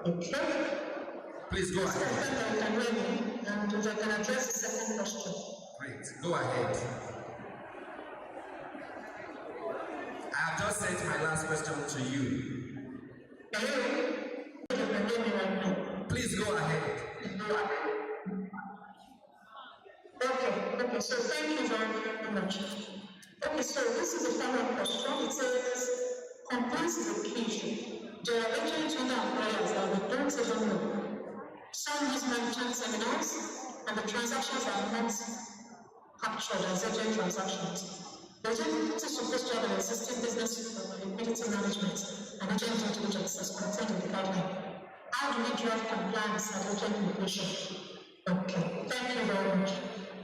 Okay. Please go ahead. And if I can address the second question. Great. Go ahead. I have just sent my last question to you. Hello? Please go ahead. Okay, so thank you very much. Okay, so this is the final question. It says, complaints is a key issue. There are agents under umbrellas that we don't even know. Some use merchant seminars, and the transactions are not captured as agent transactions. The agent is supposed to have an existing business for liquidity management and agent due diligence as contained in the guideline. How do we drive compliance and agent inclusion? Okay, thank you very much.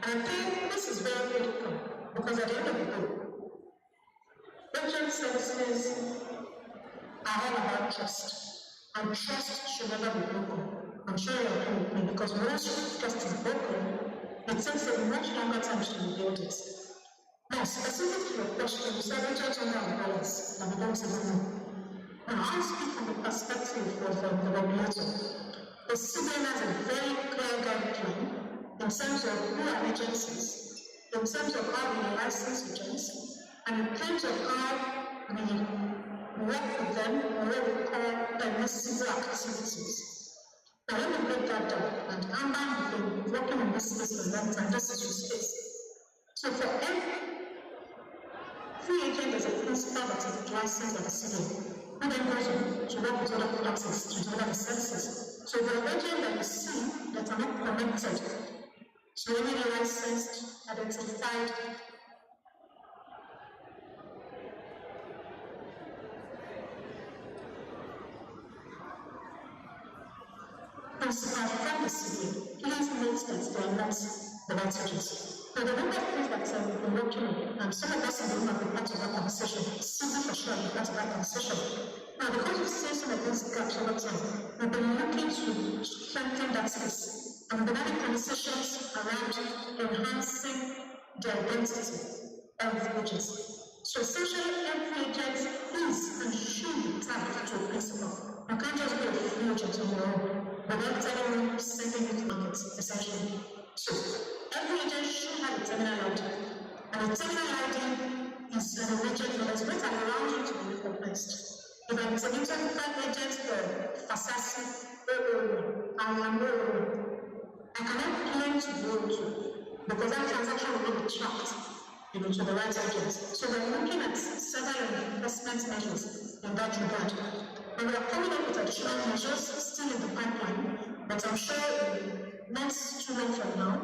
And I think this is very critical because at the end of the day, agent services are all about trust, and trust should never be broken. I'm sure you agree with me because once trust is broken, it takes a much longer time to rebuild it. Now, specific to your question, you said agents under umbrellas that we don't even know. Now, I'll speak from the perspective of the regulator. The CBN has a very clear guideline in terms of who are agencies, in terms of how we license agents, and in terms of how we work with them on what we call permissible activities. Now, let me break that down. And AMMBAN has been working on this space for a long time, just as you space. So, for every agent, there's a principal that is licensed by the CBN, who then goes on to work with other classes to deliver the services. So, the agent that you see that are not connected to any licensed, identified principal from the CBN, please note that they are not the right agents. Now, the number of things that we've been working on, some of us have been part of that conversation, simply for sure, we've part of that conversation. Now, because we've seen some of these gaps over time, we've been looking to strengthen that space, and we've been having conversations around enhancing the identity of agents. So, essentially, every agent is and should be tagged to a principal. You can't just be a free agent on your own without anyone sending you to markets, essentially. So, every agent should have a terminal ID. And a terminal ID is an agent that is going to allow you to be recognized. If I'm an identified agent for Fasasi, I cannot claim to go to because that transaction will not be tracked to the right agent. So, we're looking at several investment measures in that regard. And we are coming up with additional measures still in the pipeline, but I'm sure not too long from now,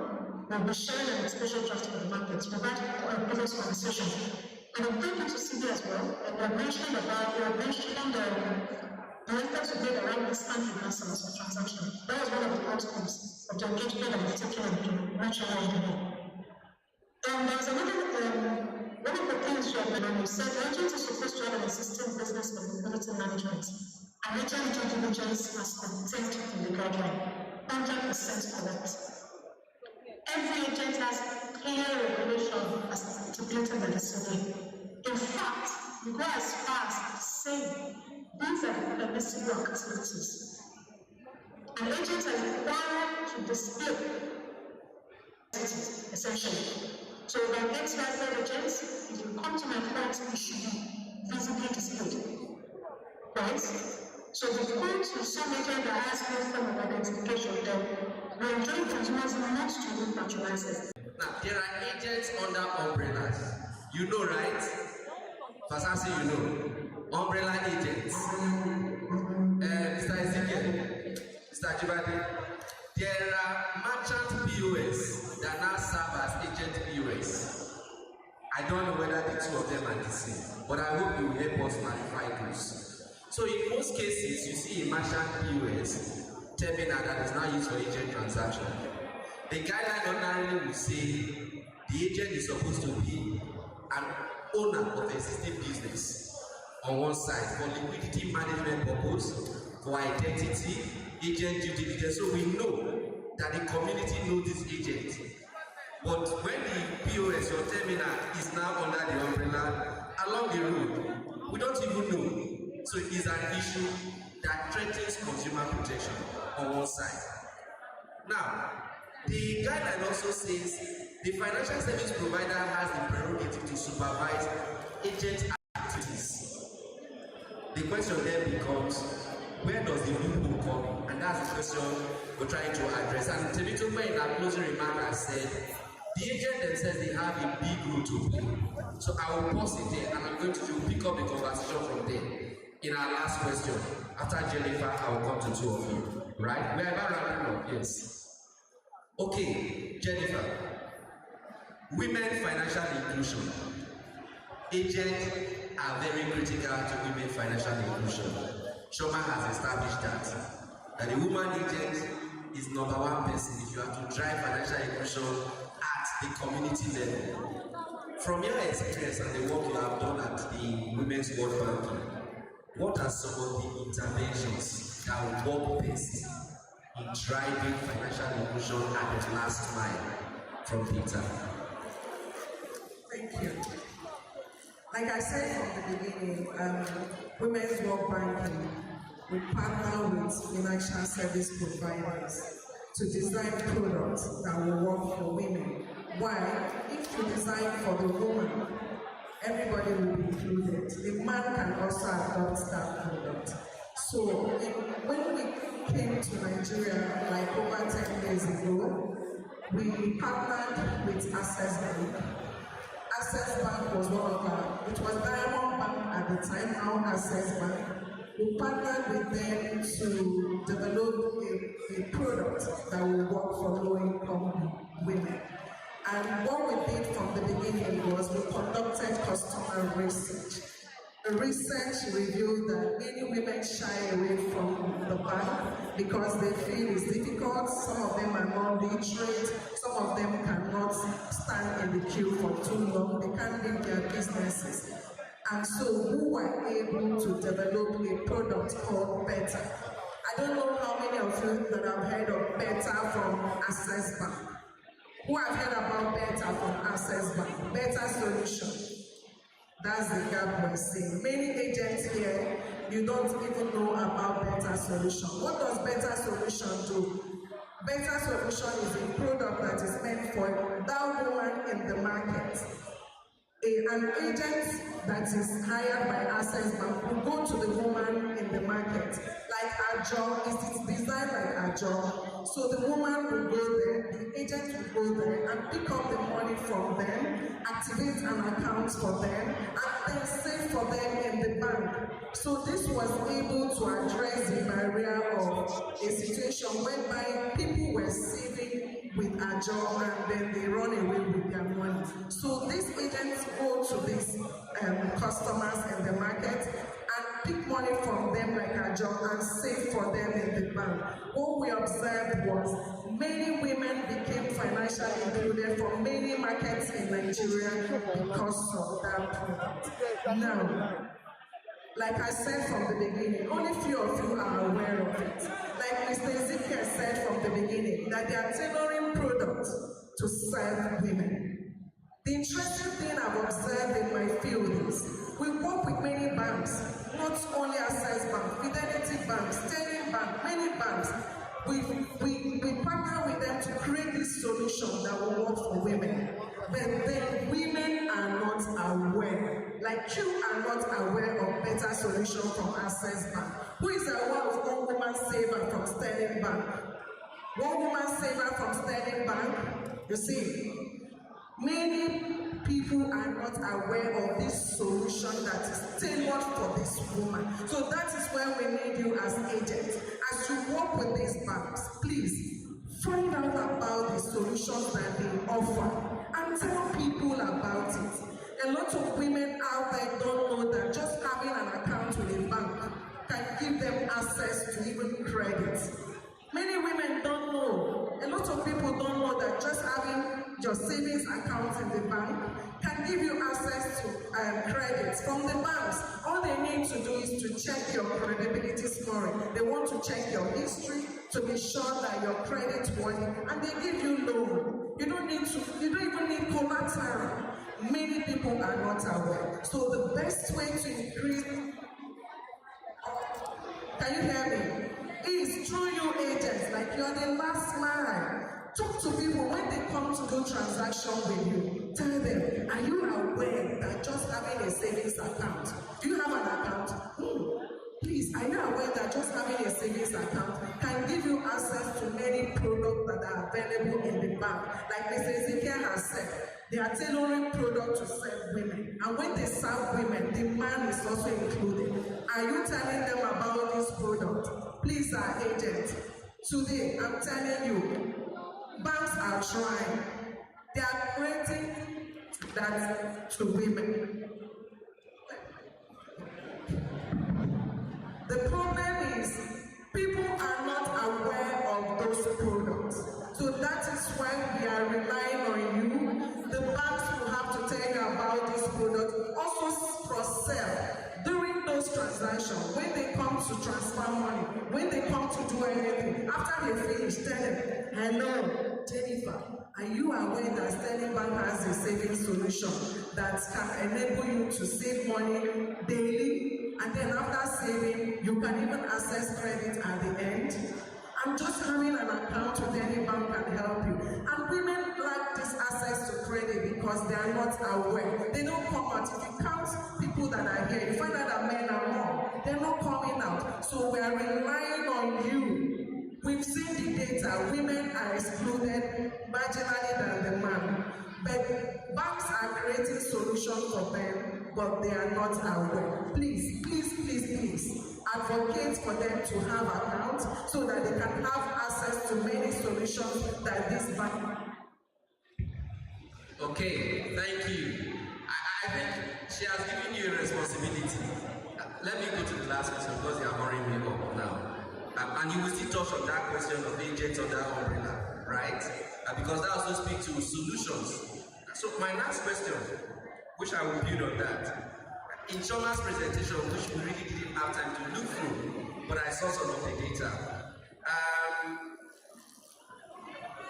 we'll be sharing an exposure draft with the market. We've had a previous conversation. And I'm thinking to CB as well, and we're mentioning the efforts we made around instant reversals for transaction. That was one of the outcomes of the engagement that we've taken into national level. And there's another one of the things you have done, you said agents are supposed to have an existing business for liquidity management. And agent due diligence has contained in the guideline. 100% correct. Every agent has clear regulation as stipulated by the CBN. In fact, we go as far as saying these are the permissible activities. An agent is required to display essentially. So if I get certified agents, if you come to my court, you should be visibly displayed. Right? So if you come to some agent that has no form of identification, then we're enjoying consumers not to be patronized. Now, there are agents under umbrellas. You know, right? Fasasi, you know. Umbrella agents. Mr. Ezekiel, Mr. Jibadi, there are merchant POS that now serve as agent POS. I don't know whether the two of them are the same, but I hope you will help us clarify those. So in most cases, you see a merchant POS terminal that is now used for agent transaction. The guideline ordinarily will say the agent is supposed to be an owner of existing business on one side for liquidity management purpose, for identity, agent due diligence. So we know that the community knows this agent. But when the POS or terminal is now under the umbrella along the road, we don't even know So it is an issue that threatens consumer protection on one side. Now, the guideline also says the financial service provider has the prerogative to supervise agent activities. The question then becomes, where does the loophole come? And that's the question we're trying to address. And Temitope in our closing remark has said, the agent themselves, they have a big role to play. So I will pause it there and I'm going to pick up the conversation from there. In our last question, after Jennifer, I will come to two of you. Right? We are about wrapping up, yes. Okay, Jennifer. Women financial inclusion. Agents are very critical to women financial inclusion. Shoma has established that the woman agent is number one person if you have to drive financial inclusion at the community level. From your experience and the work you have done at the Women's World Bank, what are some of the interventions that will work best in driving financial inclusion at the last mile? From Peter. Thank you. Like I said from the beginning, Women's World Banking, we partner with financial service providers to design products that will work for women. Why? If you design for the woman, everybody will be included. The man can also adopt that product. So when we came to Nigeria, like over 10 years ago, we partnered with Access Bank. Access Bank was one of our, it was Diamond Bank at the time, now Access Bank. We partnered with them to develop a product that will work for low-income women. And what we did from the beginning was we conducted customer research. The research revealed that many women shy away from the bank because they feel it's difficult. Some of them are not literate. Some of them cannot stand in the queue for too long. They can't leave their businesses. And so we were able to develop a product called Better. I don't know how many of you that have heard of Better from Access Bank. Who have heard about Better from Access Bank? Better Solution. That's the gap we're seeing. Many agents here, you don't even know about Better Solution. What does Better Solution do? Better Solution is a product that is meant for that woman in the market. An agent that is hired by Access Bank will go to the woman in the market. Like our job, it's designed like our job. So the woman will go there, the agent will go there and pick up the money from them, activate an account for them, and then save for them in the bank. So this was able to address the barrier of a situation whereby people were saving with a job and then they run away with their money. So these agents go to these customers in the market and pick money from them like a job and save for them in the bank. What we observed was many women became financially included from many markets in Nigeria because of that product. Now, like I said from the beginning, only few of you are aware of it. Like Mr. Ezekiel said from the beginning, that they are tailoring products to serve women. The interesting thing I've observed in my field is we work with many banks, not only Access Bank, Fidelity Bank, Sterling Bank, many banks. We partner with them to create this solution that will work for women. But then women are not aware. Like you are not aware of Better Solution from Access Bank. Who is aware of One Woman Saver from Sterling Bank? One Woman Saver from Sterling Bank? You see, many people are not aware of this solution that is tailored for this woman. So that is where we need you as agents. As you work with these banks, please find out about the solutions that they offer and tell people about it. A lot of women out there don't know that just having an account with a bank can give them access to even credit. Many women don't know. A lot of people don't know that just having your savings account in the bank can give you access to credit from the banks. All they need to do is to check your credibility scoring. They want to check your history to be sure that your credit worthy, and they give you loan. You don't even need collateral. Many people are not aware. So the best way to increase Can you hear me? Is through you agents, like you're the last man. Talk to people when they come to do transaction with you. Tell them, are you aware that just having a savings account, do you have an account? Please, are you aware that just having a savings account can give you access to many products that are available in the bank? Like Mr. Ezekiel has said, they are tailoring products to serve women. And when they serve women, the man is also included. Are you telling them about this product? Please, our agent, today I'm telling you, banks are trying. They are creating that to women. The problem is people are not aware of those products. So that is why we are relying on you. The banks will have to tell you about this product. Also cross-sell during those transactions. When they come to transfer money, when they come to do anything, after they finish, tell them, hello, Jennifer, are you aware that Sterling Bank has a savings solution that can enable you to save money daily? And then after saving, you can even access credit at the end. And just having an account with any bank can help you. And women lack this access to credit because they are not aware. They don't come out. If you count people that are here, you find out that men are more. They're not coming out. So we are relying on you. We've seen the data. Women are excluded marginally than the man. But banks are creating solutions for them, but they are not aware. Please, please, please, please advocate for them to have accounts so that they can have access to many solutions that this bank. Okay, thank you. I think she has given you a responsibility. Let me go to the last question because they are hurrying me up now. And you will still touch on that question of agents under umbrella, right? Because that also speaks to solutions. So my last question, which I will build on that. In Shoma's presentation, which we really didn't have time to look through, but I saw some of the data.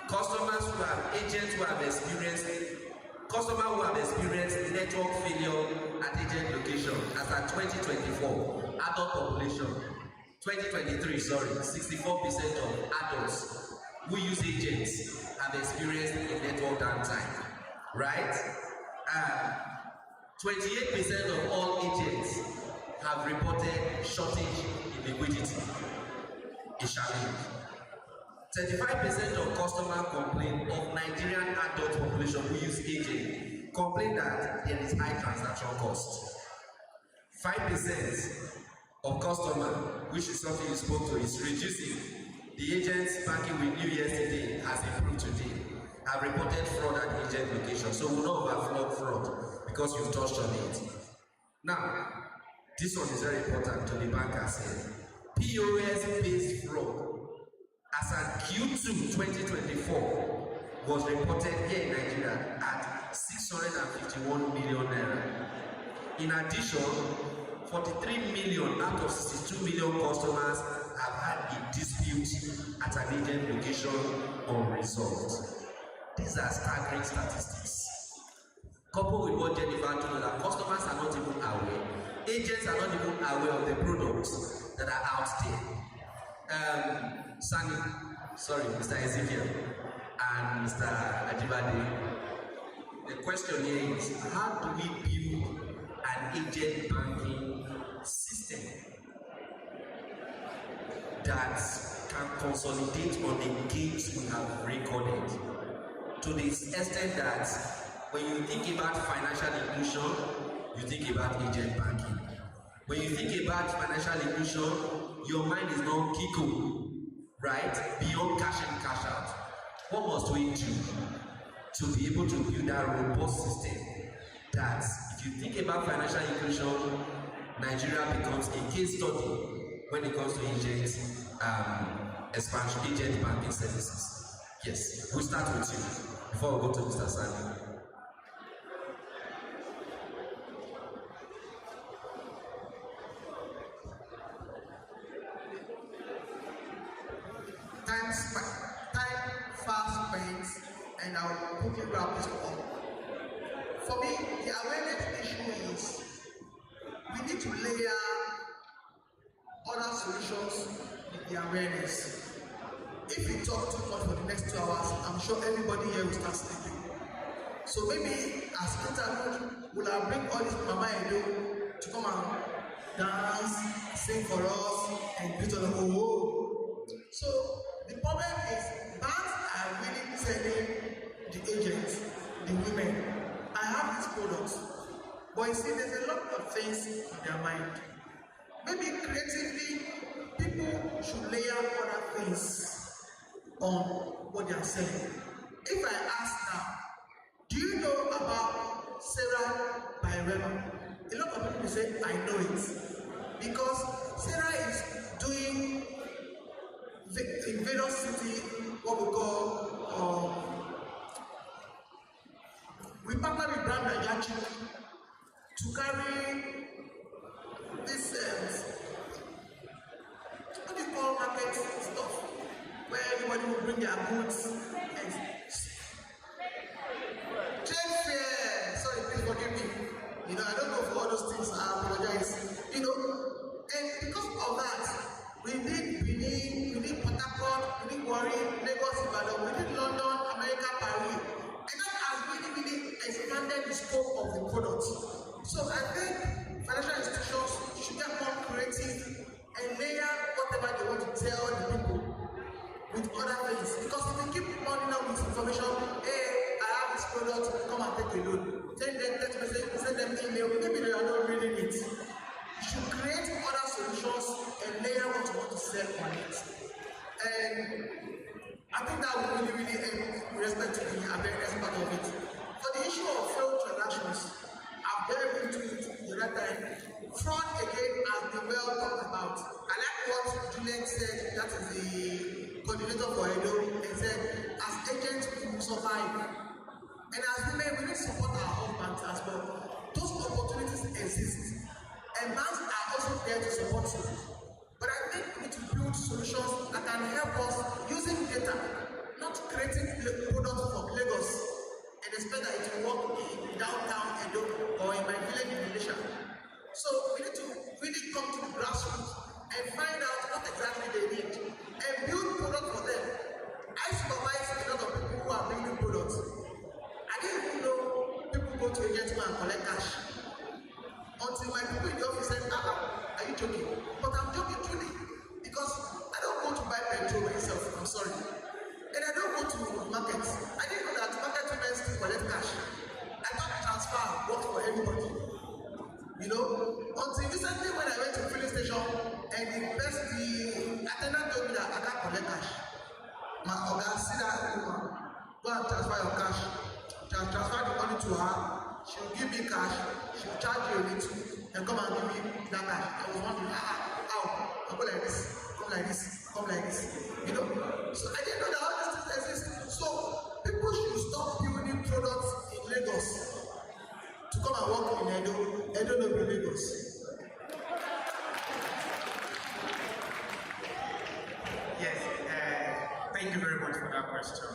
Customers who have agents who have experienced network failure at agent location as at 2024, adult population, 2023, 64% of adults who use agents have experienced a network downtime, right? 28% of all agents have reported shortage in liquidity, a challenge. 35% of customer complaint of Nigerian adult population who use agent complain that there is high transaction cost. 5% of customer, which is something you spoke to, is reducing. The agents banking with you yesterday has improved today. Have reported fraud at agent location, so we know about fraud because you've touched on it. Now, this one is very important to the bankers here. POS-based fraud as at Q2 2024 was reported here in Nigeria at 651 million naira. In addition, 43 million out of 62 million customers have had a dispute at an agent location unresolved. These are staggering statistics. Coupled with what Jennifer told us, that customers are not even aware, agents are not even aware of the products that are out there. Mr. Ezekiel and Mr. Ajibade, the question here is, how do we build an agent banking system that can consolidate on the gains we have recorded? To the extent that when you think about financial inclusion, you think about agent banking. When you think about financial inclusion, your mind is not Kiko, right? Beyond cash in, cash out. What must we do to be able to build that robust system that if you think about financial inclusion, Nigeria becomes a case study when it comes to agent expansion, agent banking services? Yes, we'll start with you before we go to Mr. Sani. Time fast spent, and I'll quickly wrap this up. For me, the awareness issue is we need to layer other solutions with the awareness. If we talk too much for the next 2 hours, I'm sure everybody here will start sleeping. So maybe as interlude, we'll bring all this Mama Edo to come and dance, sing for us, and beat on the whole. So the problem is banks are really telling the agents, the women, I have these products. But you see, there's a lot of things in their mind. Maybe creatively, people should layer other things on what they are selling. If I ask now, do you know about Sarah by Rema? A lot of people say, I know it. Because Sarah is doing in various cities what we call, we partner with brand Nigeria to carry this, what do you call market stuff, where everybody will bring their goods and trade fair. Sorry, please forgive me. You know, I don't go for all those things. I apologize. You know, and because of that, we need Benin, we need Port Harcourt, we need Warri, Lagos, Ibadan, we need London, America, Paris, and that has really expanded the scope of the product. So I think financial institutions should get more creative and layer whatever they want to tell the people with other things. Because if you keep running out with information, hey, I have this product, come and take a loan. Send them text message, send them email, maybe they are not reading it. You should create other solutions and layer what you want to sell on it. And I think that will really help with respect to the awareness part of it. For the issue of failed transactions, I've delved into it the right time. Fraud again has been well talked about. I like what Juliet said, that is the coordinator for Edo, and said, as agents we will survive. And as women, we need to support our husbands as well. Those opportunities exist. And banks are also there to support you. But I think we need to build solutions that can help us using data, not creating products from Lagos and expect that it will work in downtown Edo or in my village in Malaysia. So we need to really come to the grassroots and find out what exactly they need and build products for them. I supervise a lot of people who are building products. I didn't even know people go to agents and collect cash. Until my people in the office said, are you joking? But I'm joking truly. Because I don't go to buy petrol myself, I'm sorry. And I don't go to markets. I didn't know that market women still collect cash. I thought transfer worked for everybody. You know? Until recently when I went to the filling station and the attendant told me that I can't collect cash. My oga, see that woman, go and transfer your cash. Transfer the money to her, she'll give me cash, she'll charge you a little, and come and give me that cash. I was wondering, how? I go like this, come like this, come like this. You know? So I didn't know that all these things exist. So people should stop building products in Lagos to come and work in Edo. Edo no be Lagos. Yes, thank you very much for that question.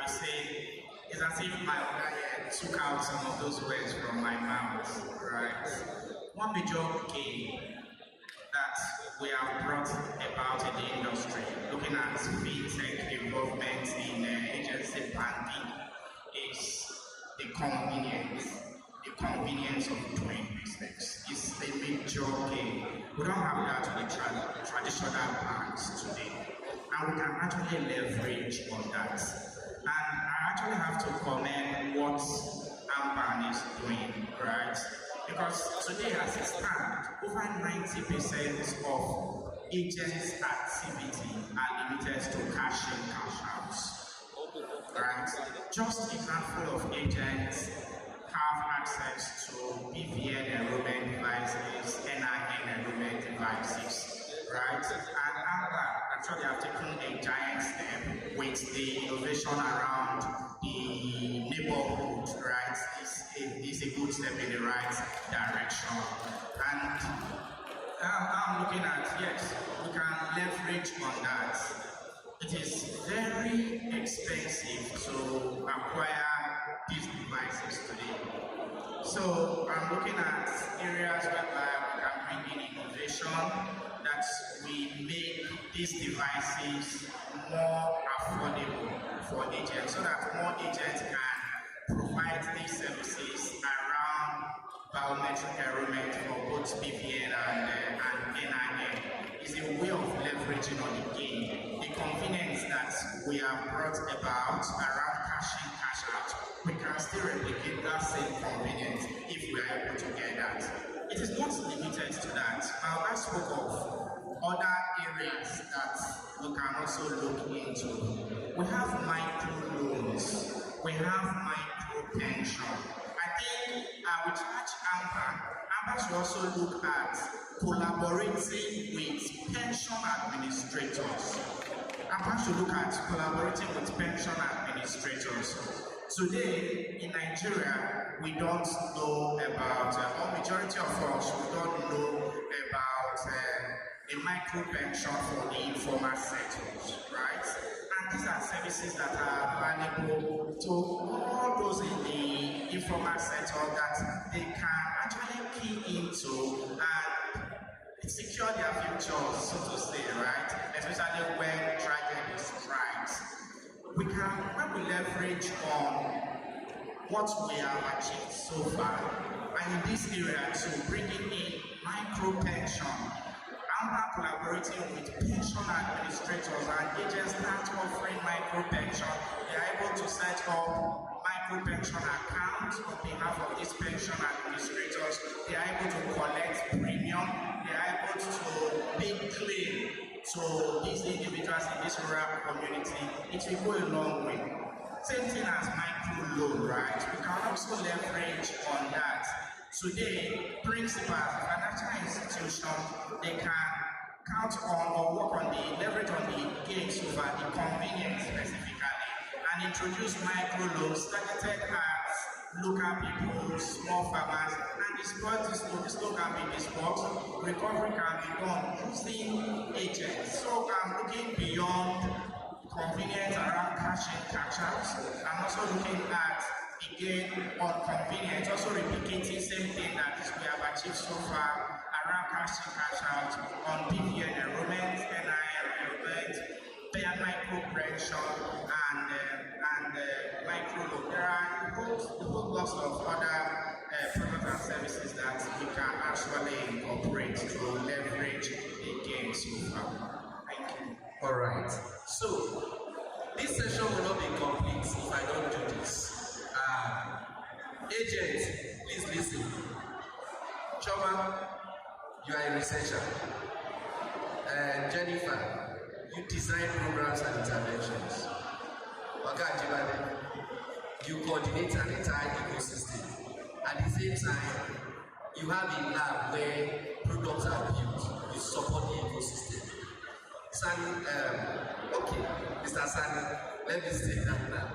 We say, it's as if my owner took out some of those words from my mouth, right? One major gain that we have brought about in the industry, looking at fintech involvement in agency banking, is the convenience of doing business. It's a major gain. We don't have that with traditional banks today, and we can actually leverage on that. And I actually have to commend what AMMBAN is doing, right? Because today, as it stands, over 90% of agents' activity are limited to cash in, cash out, right? Just a handful of agents have access to BVN enrollment devices, NIN enrollment devices, right? And AMMBAN actually have taken a giant step with the innovation around the neighborhood, right? Is a good step in the right direction. And I'm looking at, yes, we can leverage on that. It is very expensive to acquire these devices today. So I'm looking at areas whereby we can bring in innovation that that we make these devices more affordable for agents so that more agents can provide these services around biometric enrollment for both PVN and NIN. Is a way of leveraging on the game. The convenience that we have brought about around cash in, cash out, we can still replicate that same convenience if we are able to get that. It is not limited to that. Now, I spoke of other areas that we can also look into. We have micro loans, we have micro pension. I think with AMMBAN should also look at collaborating with pension administrators. AMMBAN should look at collaborating with pension administrators. Today in Nigeria, we don't know about, or majority of us, we don't know about a micro pension for the informal sectors, right? And these are services that are available to all those in the informal sector that they can actually key into and secure their futures, so to say, right? Especially when tragedy strikes. We can, when we leverage on what we have achieved so far, and in this area to bringing in micro pension, AMMBAN collaborating with pension administrators and agents start offering micro pension. They are able to set up micro pension accounts on behalf of these pension administrators. They are able to collect premium. They are able to pay claim to these individuals in this rural community. It will go a long way. Same thing as micro loan, right? We can also leverage on that. Today, principals, financial institutions, they can count on or work on the leverage on the gains over the convenience specifically and introduce micro loans targeted at local people, small farmers, and this loan can be dispersed. Recovery can be done using agents. So I'm looking beyond convenience around cash in, cash out. I'm also looking at again on convenience, also replicating same thing that we have achieved so far around cash in, cash out on PVN enrollment, NIN enrollment, payer micro pension, and micro loan. There are a whole lots of other products and services that we can actually incorporate to leverage the game so far. Thank you. All right. So this session will not be complete if I don't do this. Agents, please listen. Choma, you are a researcher. Jennifer, you design programs and interventions. Waka, you coordinate an entire ecosystem. At the same time, you have a lab where products are built. You support the ecosystem. Sani, okay, Mr. Sani, let me say that now.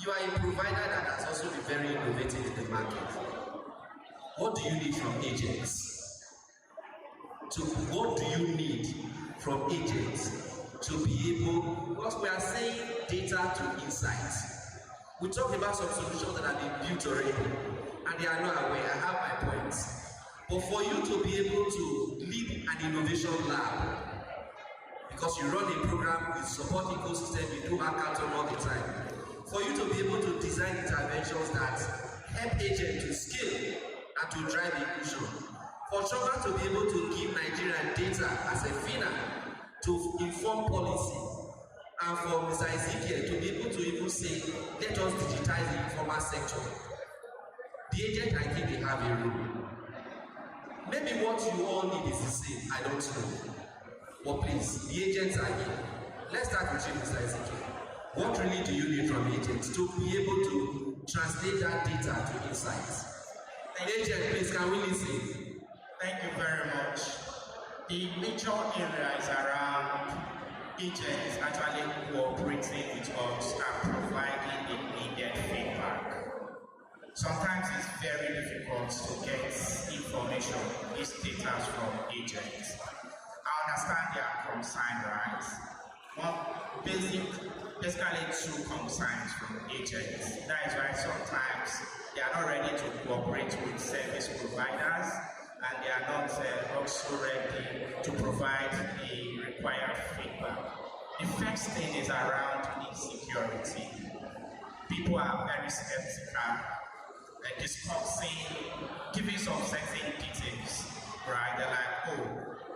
You are a provider that has also been very innovative in the market. What do you need from agents? What do you need from agents to be able, because we are saying data to insights. We talked about some solutions that have been built already, and they are not aware. I have my points. But for you to be able to lead an innovation lab, because you run a program, you support ecosystem, you do hackathon all the time. For you to be able to design interventions that help agents to scale and to drive inclusion. For Choma to be able to give Nigerian data as a finance to inform policy. And for Mr. Ezekiel to be able to even say, let us digitize the informal sector. The agent, I think they have a role. Maybe what you all need is the same, I don't know. But please, the agents are here. Let's start with you, Mr. Ezekiel. What really do you need from agents to be able to translate that data to insights? Agent, please, can we listen? Thank you very much. The major area is around agents actually cooperating with us and providing the needed feedback. Sometimes it's very difficult to get information, these data from agents. I understand their concern, right? Basically two concerns from agents. That is why sometimes they are not ready to cooperate with service providers. and they are not also ready to provide the required feedback. The first thing is around insecurity. People are very skeptical, discussing, giving some certain details, right? They're like, oh,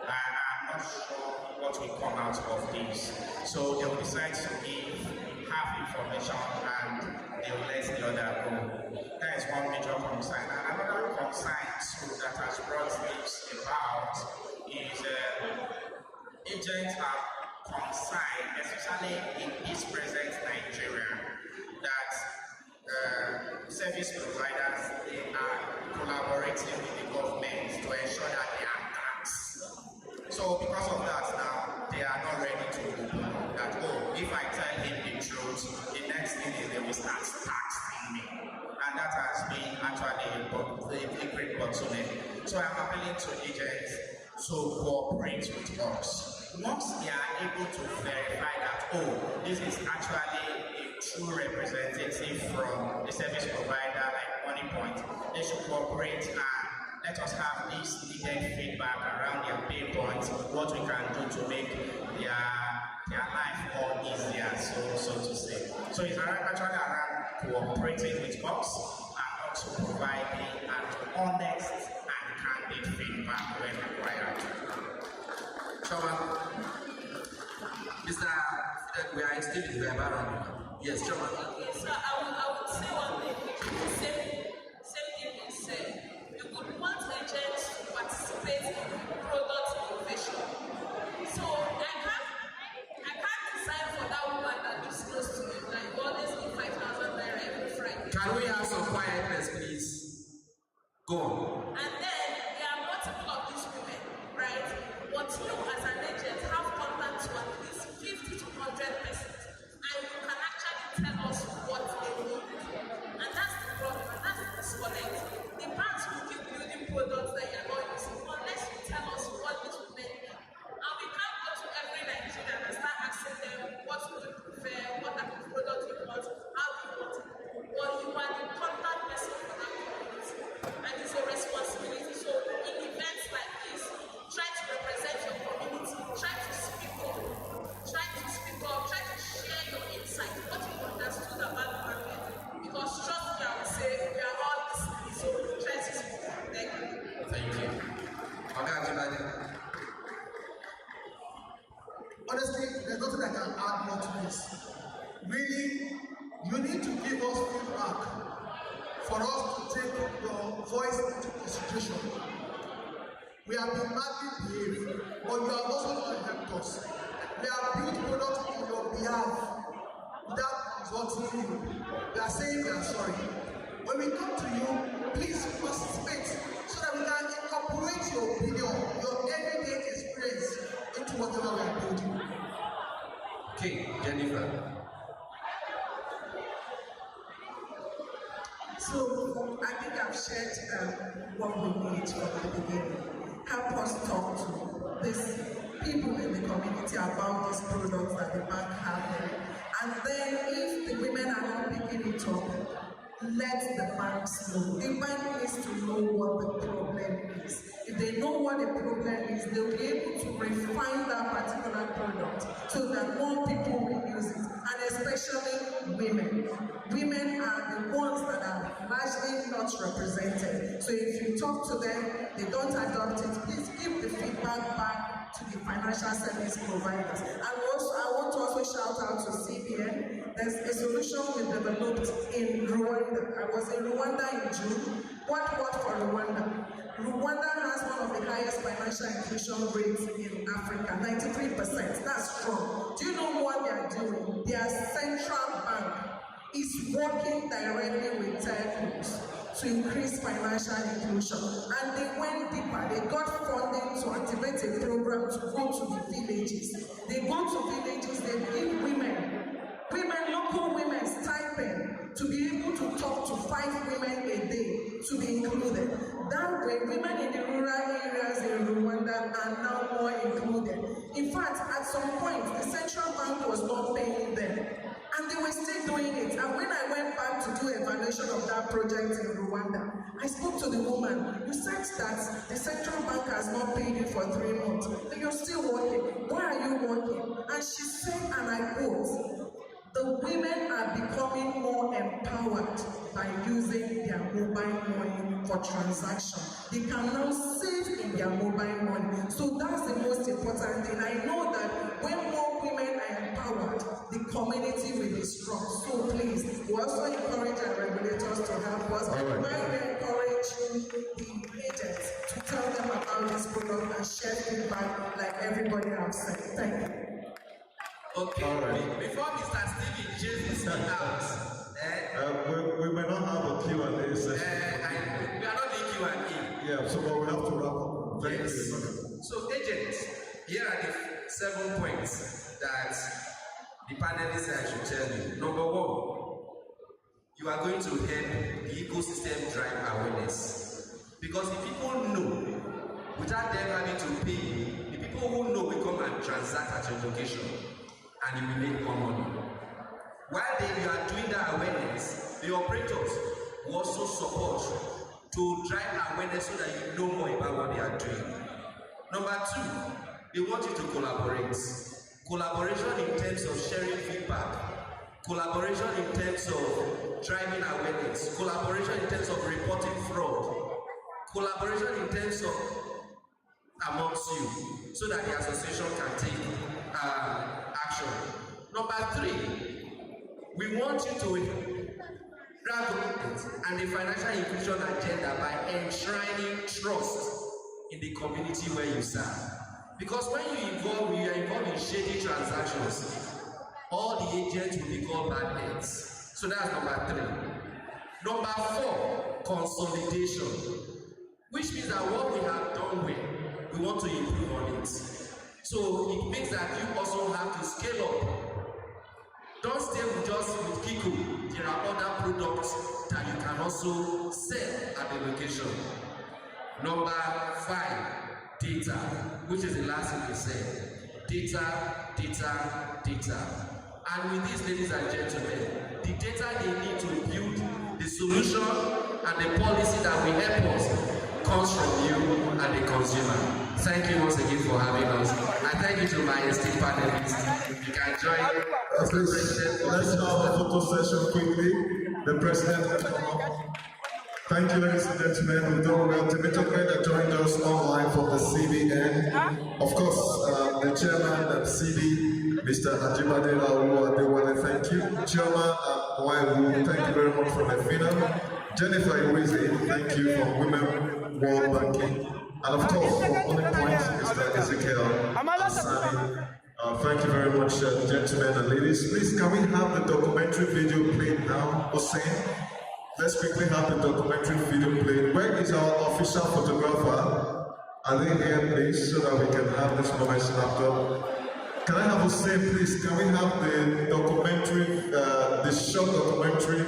I'm not sure what will come out of this. So they will decide to give half information and they will let the other go. That is one major concern. And another concern too that has brought this about is agents are concerned, especially in this present Nigeria, that service providers, they are collaborating with the government to ensure that they are taxed. So because of that now, they are not ready to open up that, oh, if I tell him the truth, the next thing is they will start taxing me. And that has been actually a great bottleneck. So I'm appealing to agents to cooperate with us. Once they are able to verify that, oh, this is actually a true representative from the service provider like MoneyPoint, they should cooperate and let us have this needed feedback around their pain points, what we can do to make their life more easier, so to say. So it's actually around cooperating with us and also providing an honest and candid feedback when required. Chairman, Mr. We are still in the environment. Yes, Chairman. Okay, so I would say one thing, which is the same thing you said. You would want agents to participate in product innovation. So I can't design for that woman that lives close to you, like you always give 5,000 naira every Friday. Can we have some quietness, please? Go on. And then there are multiple of these women, right? But you as an agent have contact to at least 50 to 100 persons, and you can actually tell us what they need. And that's the problem, and that's the disconnect. The banks will keep building products that you are not using unless you tell us what these women need. And we can't go to every Nigerian and start asking them what do you prefer, what type of product you want, how do you want it. Well, you are the contact person for that community, and it's your responsibility. So in events like this, try to represent your community, try to speak up, try to share your insight, what you understood about the market. Because trust me, I will say we are all listening, so try to speak up. Thank you. Thank you. Okay, Honestly, there's nothing I can add more to this. Really, you need to give us feedback for us to take your voice into consideration. We have been badly behaved, but you have also not helped us. We have built products on your behalf without consulting you. We are saying we are sorry. When we come to you, please participate so that we can incorporate your opinion, your everyday experience into whatever we are building. Okay, Jennifer. So I think I've shared what we need from the beginning. Help us talk to these people in the community about these products that the bank have. And then if the women are not picking it up, let the banks know. The bank needs to know what the problem is. If they know what the problem is, they'll be able to refine that particular product so that more people will use it, and especially women. Women are the ones that are largely not represented. So if you talk to them, they don't adopt it, please give the feedback back to the financial service providers. And also, I want to also shout out to CBN. There's a solution we developed in Rwanda. I was in Rwanda in June. What for Rwanda? Rwanda has one of the highest financial inclusion rates in Africa, 93%. That's strong. Do you know what they are doing? Their central bank is working directly with telcos to increase financial inclusion. And they went deeper. They got funding to activate a program to go to the villages. They go to villages, they give local women stipend to be able to talk to 5 women a day to be included. That way, women in the rural areas in Rwanda are now more included. In fact, at some point, the central bank was not paying them, and they were still doing it. And when I went back to do evaluation of that project in Rwanda. I spoke to the woman. You said that the central bank has not paid you for 3 months, and you're still working. Why are you working? And she said, and I quote, the women are becoming more empowered by using their mobile money for transaction. They can now save in their mobile money. So that's the most important thing. I know that when more women are empowered, the community will be strong. So please, we also encourage our regulators to help us. While we encourage the agents to tell them about this product and share feedback like everybody else said. Thank you. Okay, before Mr. Stephen chases me out, we may not have a Q&A session. we are not doing Q&A. Yeah, so but we have to wrap up. Thank you. So, agents, here are the 7 points that the panelists I should tell you. Number 1, you are going to help the ecosystem drive awareness. Because if people know, without them having to pay, the people who know will come and transact at your location. And you will make more money. While you are doing that awareness, the operators will also support to drive awareness so that you know more about what they are doing. Number 2, they want you to collaborate. Collaboration in terms of sharing feedback. Collaboration in terms of driving awareness. Collaboration in terms of reporting fraud. Collaboration in terms of amongst you, so that the association can take action. Number 3, we want you to grab government and the financial inclusion agenda by enshrining trust in the community where you serve. Because when you are involved in shady transactions, all the agents will be called bad heads. So that's number 3. Number 4, consolidation, which means that what we have done well, we want to improve on it. So it means that you also have to scale up. Don't stay just with Kiko. There are other products that you can also sell at the location. Number 5, data, which is the last thing we said. Data. And with this, ladies and gentlemen, the data they need to build the solution and the policy that will help us comes from you and the consumer. Thank you once again for having us. And thank you to my esteemed panelists. You can join Please, let's have a photo session quickly. The president will come up. Thank you, ladies and gentlemen. We've done well. Timotokwe that joined us online from the CBN. Of course, the chairman of CB, Mr. Ajibade Laolu, thank you. Chairman Waiwu, thank you very much for the final. Jennifer Iweze, thank you from Women World Banking. And of course, for only points, Mr. Ezekiel Asani. Thank you very much, gentlemen and ladies. Please, can we have the documentary video played now, Hussein? Let's quickly have the documentary video played. Where is our official photographer? Are they here, please, so that we can have this moment snapped up? Can I have Hussein, please? Can we have the documentary, the short documentary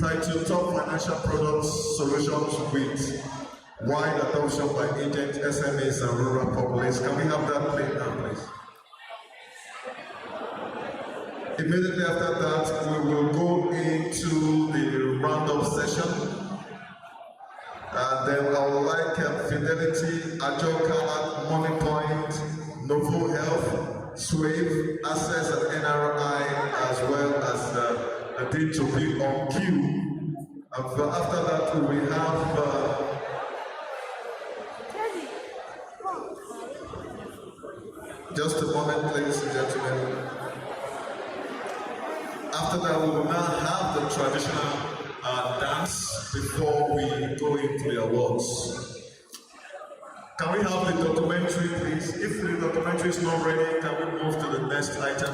titled Top Financial Products Solutions with Wide Adoption by Agents, SMEs, and Rural Populace? Can we have that played now, please? Immediately after that, we will go into the roundup session. And then I would like Fidelity, Ajoka, Money Point, Novo Health, Swave, Access, and NRI, as well as the team to be on cue. And after that, we will have just a moment, ladies and gentlemen. After that, we will now have the traditional dance before we go into the awards. Can we have the documentary, please? If the documentary is not ready, can we move to the next item?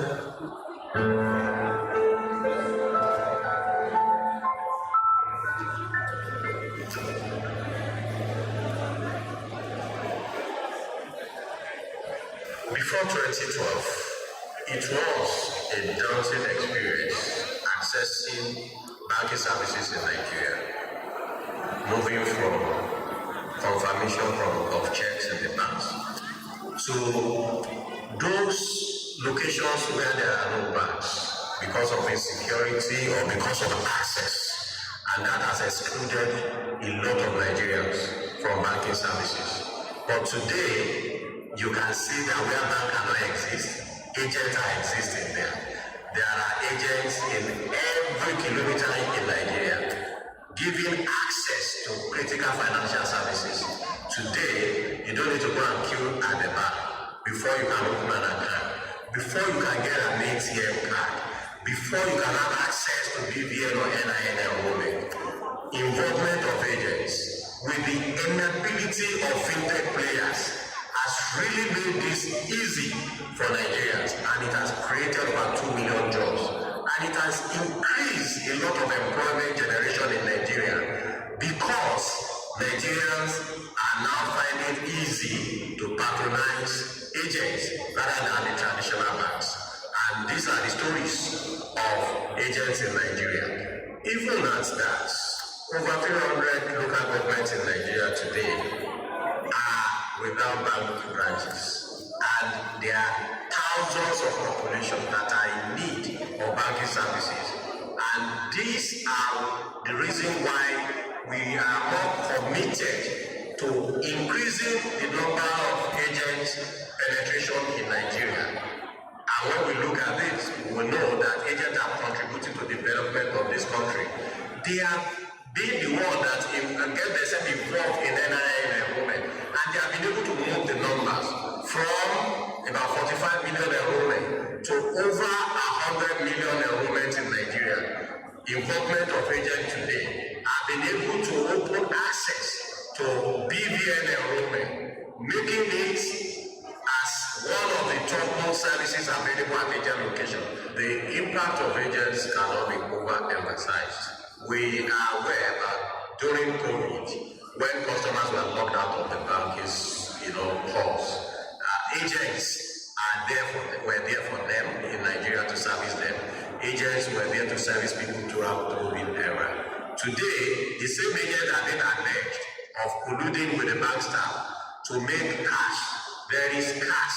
Before 2012, it was a daunting experience accessing banking services in Nigeria, moving from confirmation of checks in the banks to those locations where there are no banks because of insecurity or because of access and that has excluded a lot of Nigerians from banking services. But today, you can see that where bank cannot exist, agents are existing there. There are agents in every kilometer in Nigeria giving access to critical financial services. Today, you don't need to go and queue at the bank before you can open an account, before you can get an ATM card, before you can have access to BVN or NIN enrollment. Involvement of agents with the inability of fintech players has really made this easy for Nigerians, and it has created over 2 million jobs, and it has increased a lot of employment generation in Nigeria because Nigerians are now finding it easy to patronize agents rather than the traditional banks. And these are the stories of agents in Nigeria. Even at that, over 300 local governments in Nigeria today are without bank branches, and there are thousands of population that are in need of banking services. And these are the reason why we are more committed to increasing the number of agents penetration in Nigeria. And when we look at this, we know that agents are contributing to the development of this country. They are being the one that get themselves involved in NIN enrollment, and they have been able to move the numbers from about 45 million enrollment to over 100 million enrollment in Nigeria. Involvement of agents today have been able to open access to BVN enrollment, making it as one of the top services available at agent location. The impact of agents cannot be overemphasized. We are aware that during COVID, when customers were locked out of the bank's halls, agents were there for them in Nigeria to service them. Agents were there to service people throughout the COVID era. Today, the same agents have been alleged of colluding with the bank staff to make cash. There is cash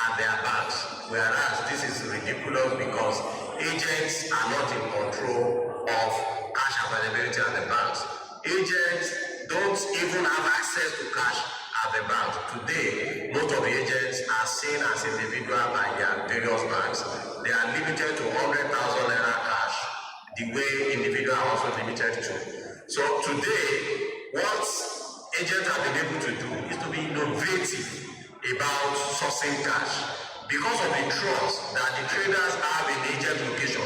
at their banks, whereas this is ridiculous because agents are not in control of cash availability at the banks. Agents don't even have access to cash at the bank. Today, most of the agents are seen as individual by their various banks. They are limited to 100,000 naira cash, the way individuals are also limited to. So today, what agents have been able to do is to be innovative about sourcing cash. Because of the trust that the traders have in agent location,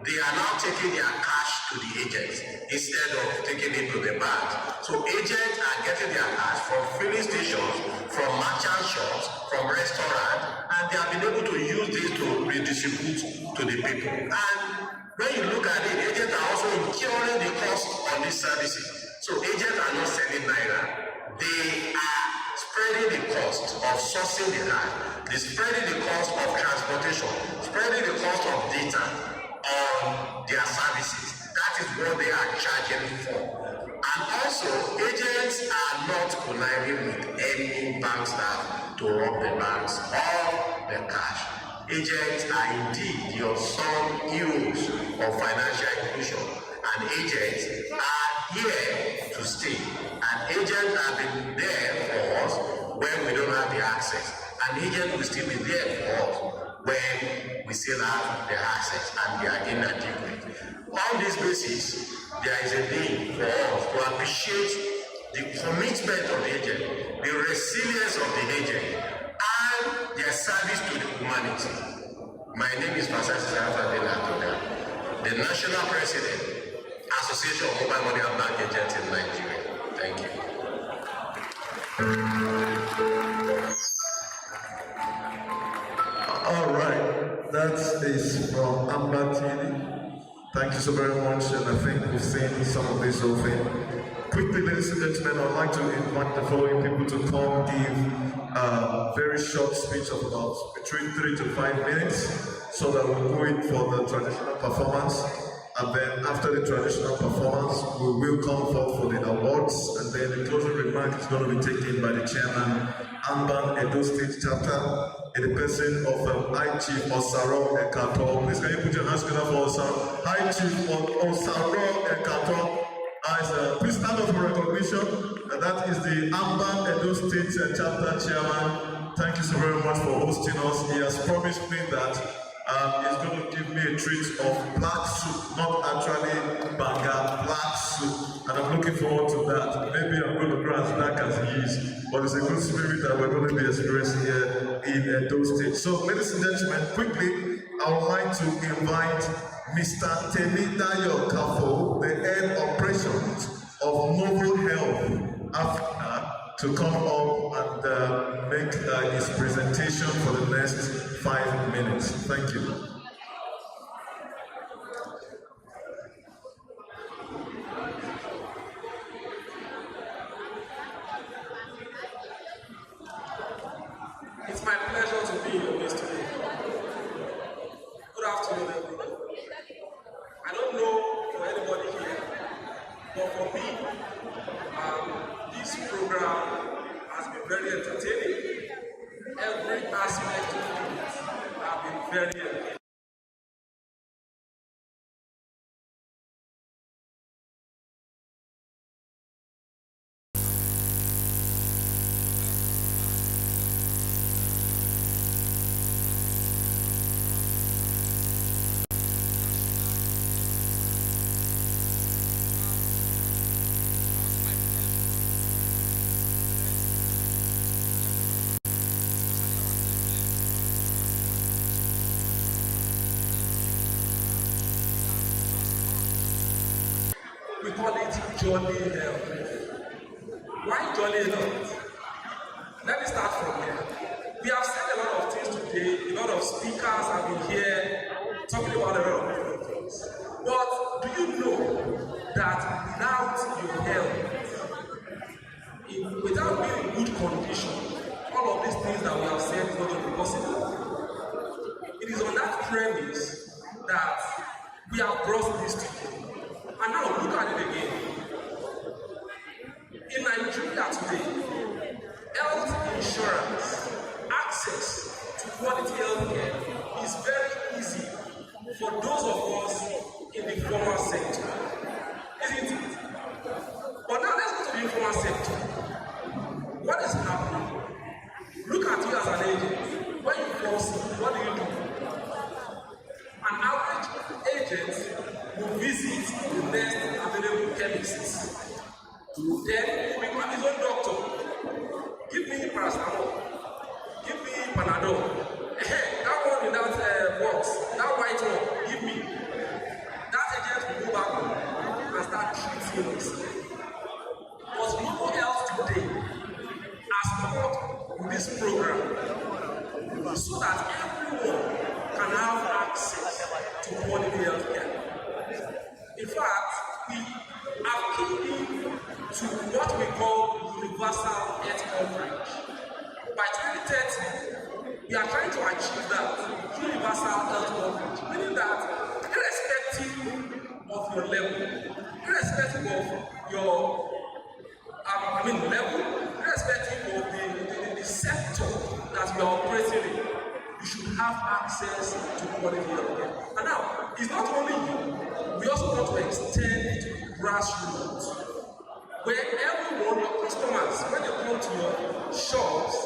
they are now taking their cash to the agents instead of taking it to the bank. So agents are getting their cash from filling stations, from merchant shops, from restaurants, and they have been able to use this to redistribute to the people. And when you look at it, agents are also incurring the cost on these services. So agents are not selling naira. They are spreading the cost of sourcing the cash. They're spreading the cost of transportation, spreading the cost of data on their services. That is what they are charging for. And also, agents are not conniving with any bank staff to rob the banks of the cash. Agents are indeed the unsung heroes of financial inclusion, and agents are here to stay. And agents have been there for us when we don't have the access. An agent will still be there for us when we still have the access and they are inadequate. On this basis, there is a need for us to appreciate the commitment of the agent, the resilience of the agent, and their service to the humanity. My name is Pastor AMMBAN National, the National President, Association of Mobile Money and Bank Agents in Nigeria. Thank you. All right, that is from AMMBAN TV. Thank you so very much, and I think we've seen some of this whole thing. Quickly, ladies and gentlemen, I'd like to invite the following people to come give a very short speech of about between 3 to 5 minutes, so that we'll go in for the traditional performance. And then after the traditional performance, we will come forth for the awards, and then the closing remark is going to be taken by the chairman, AMMBAN Edo State Chapter, in the person of High Chief Osaro Ekato. Please can you put your hands together for Osaro? High Chief Osaro Ekato. Please stand up for recognition. That is the AMMBAN Edo State Chapter Chairman. Thank you so very much for hosting us. He has promised me that he's going to give me a treat of black soup, not actually banga, black soup. And I'm looking forward to that. Maybe I'm going to grow as black as he is, but it's a good spirit that we're going to be experiencing here in Edo State. So, ladies and gentlemen, quickly, I would like to invite Mr. Temidayo Kafo, the head operations of Noble Health Africa, to come up and make his presentation for the next 5 minutes. Thank you. It's my pleasure to be in your midst today. Good afternoon, everybody. I don't know for anybody here, but for me, this program has been very entertaining. Every aspect of it has been very entertaining. We call it Jolly Health. Why Jolly Health? Let me start from here. We have said a lot of things today. A lot of speakers have been here talking about a lot of different things. But do you know that without your health, without being in good condition, all of these things that we have said is not going to be possible? It is on that premise that we have brought this today. And now look at it again. In Nigeria today, health insurance, access to quality health care is very easy for those of us in the formal sector, isn't it? But now let's go to the informal sector. What is happening? Look at you as an agent. When you fall sick, what do? An average agent will visit the next available chemist. Then he will become his own doctor. Give me paracetamol. Give me Panadol. That one in that box, that white one, give me. That agent will go back home and start treating us. But Noble Health today has come up with this program so that everyone can have access to quality health care. In fact, we have keyed in to what we call universal health coverage. By 2030, we are trying to achieve that universal health coverage, meaning that irrespective of your level, irrespective of your level, irrespective of the sector that we are operating in, you should have access to quality health care. And now, it's not only you, we also want to extend it to the grassroots, where everyone, your customers, when they come to your shops,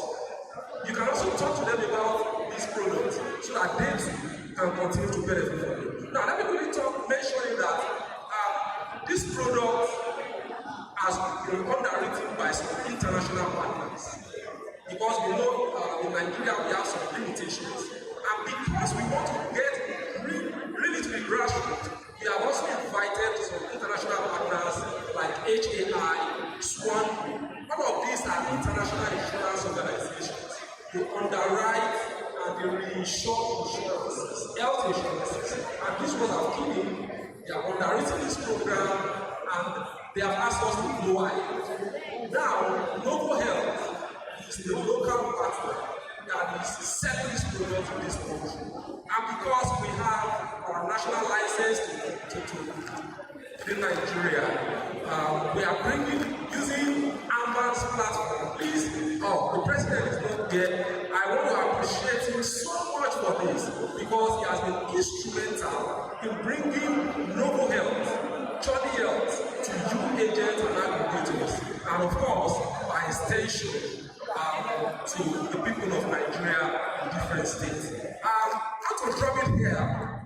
you can also talk to them about this product so that they too can continue to benefit from it. Now, let me quickly mention that this product has been underwritten by some international partners. Because we know in Nigeria we have some limitations, and because we want to get really to the grassroots, we have also invited some international partners like HAI, SWAN. All of these are international insurance organizations. They underwrite and they reinsure insurances, health insurances, and this was our kidding. They have underwritten this program and they have asked us to go ahead. Now, Noble Health is the local partner that is selling this product in this country. And because we have our national license in Nigeria, we are using AMMBAN's platform. Please, the president is not there. I want to appreciate him so much for this because he has been instrumental in bringing Noble Health, Jolly Health to and of course, by extension, to the people of Nigeria in different states. Not to drop it here, I